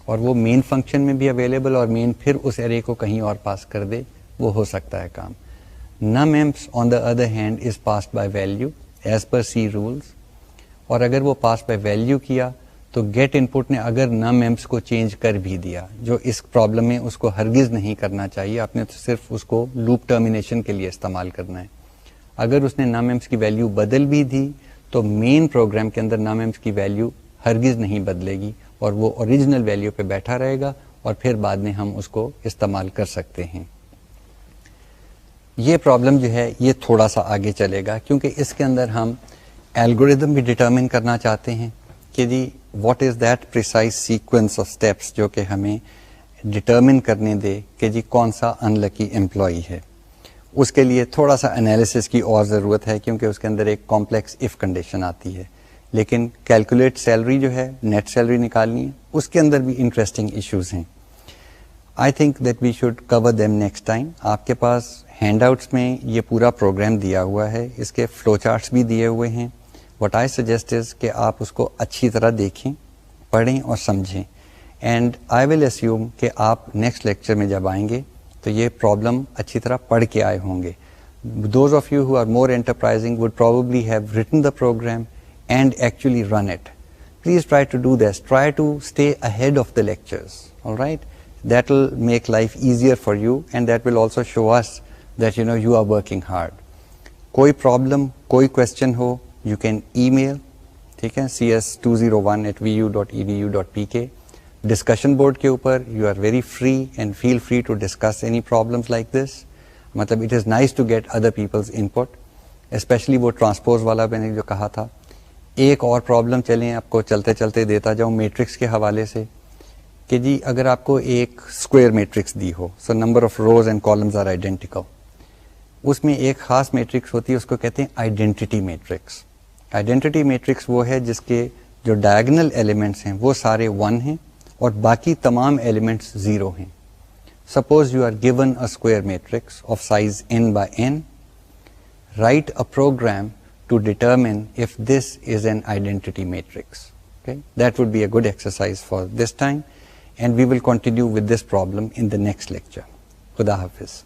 اور وہ main function میں بھی available, اور main پھر اس array کو کہیں اور پاس کر دے, وہ ہو سکتا ہے کام. num_emps on the other hand is passed by value as per C rules, اور اگر وہ pass by value کیا تو گیٹ ان پٹ نے اگر نم ایمپس کو چینج کر بھی دیا, جو اس پرابلم میں اس کو ہرگز نہیں کرنا چاہیے, آپ نے تو صرف اس کو لوپ ٹرمینیشن کے لیے استعمال کرنا ہے. اگر اس نے نم ایمپس کی ویلیو بدل بھی دی تو مین پروگرام کے اندر نم ایمپس کی ویلیو ہرگز نہیں بدلے گی اور وہ اوریجنل ویلیو پہ بیٹھا رہے گا, اور پھر بعد میں ہم اس کو استعمال کر سکتے ہیں. یہ پرابلم جو ہے یہ تھوڑا سا آگے چلے گا کیونکہ اس کے اندر ہم الگوریدم بھی ڈٹرمن کرنا چاہتے ہیں کہ جی what is that precise sequence of steps جو کہ ہمیں ڈٹرمن کرنے دے کہ جی کون سا ان لکی امپلائی ہے. اس کے لیے تھوڑا سا انالیسس کی اور ضرورت ہے کیونکہ اس کے اندر ایک کمپلیکس اف کنڈیشن آتی ہے. لیکن کیلکولیٹ سیلری جو ہے, نیٹ سیلری نکالنی ہے, اس کے اندر بھی انٹرسٹنگ ایشوز ہیں. I think that we should cover them next time. آپ کے پاس ہینڈ آؤٹس میں یہ پورا پروگرام دیا ہوا ہے, اس کے فلو چارٹس بھی دیے ہوئے ہیں. وٹ آئی سجیسٹ از کہ آپ اس کو اچھی طرح دیکھیں, پڑھیں اور سمجھیں. اینڈ آئی ول اسیوم کہ آپ نیکسٹ لیکچر میں جب آئیں گے تو یہ پرابلم اچھی طرح پڑھ کے آئے ہوں گے. Those of you who are more enterprising would probably have written the program and actually run it. Please try to do this, try to stay ahead of the lectures. Alright, that will make life easier for you and that will also show us that you know you are working hard. کوئی problem, کوئی question ہو, you can email, ٹھیک ہے, cs201@vu.edu.pk. Discussion board کے اوپر you are very free and feel free to discuss any problems like this. مطلب it is nice to get other people's input, especially وہ transpose والا میں نے جو کہا تھا. ایک اور پرابلم چلیں آپ کو چلتے چلتے دیتا جاؤں میٹرکس کے حوالے سے کہ جی اگر آپ کو ایک square matrix the who, so number of rows and columns are identical, اس میں ایک خاص میٹرکس ہوتی ہے, اس کو کہتے ہیں آئیڈینٹی میٹرکس. آئیڈینٹی میٹرکس وہ ہے جس کے جو ڈائگنل ایلیمنٹس ہیں وہ سارے 1 ہیں اور باقی تمام ایلیمنٹس 0 ہیں. Suppose you are given a square matrix of size n by n, write a program to determine if this is an identity matrix. Okay? That would be a good exercise for this time, and we will continue with this problem in the next lecture. Khuda Hafiz.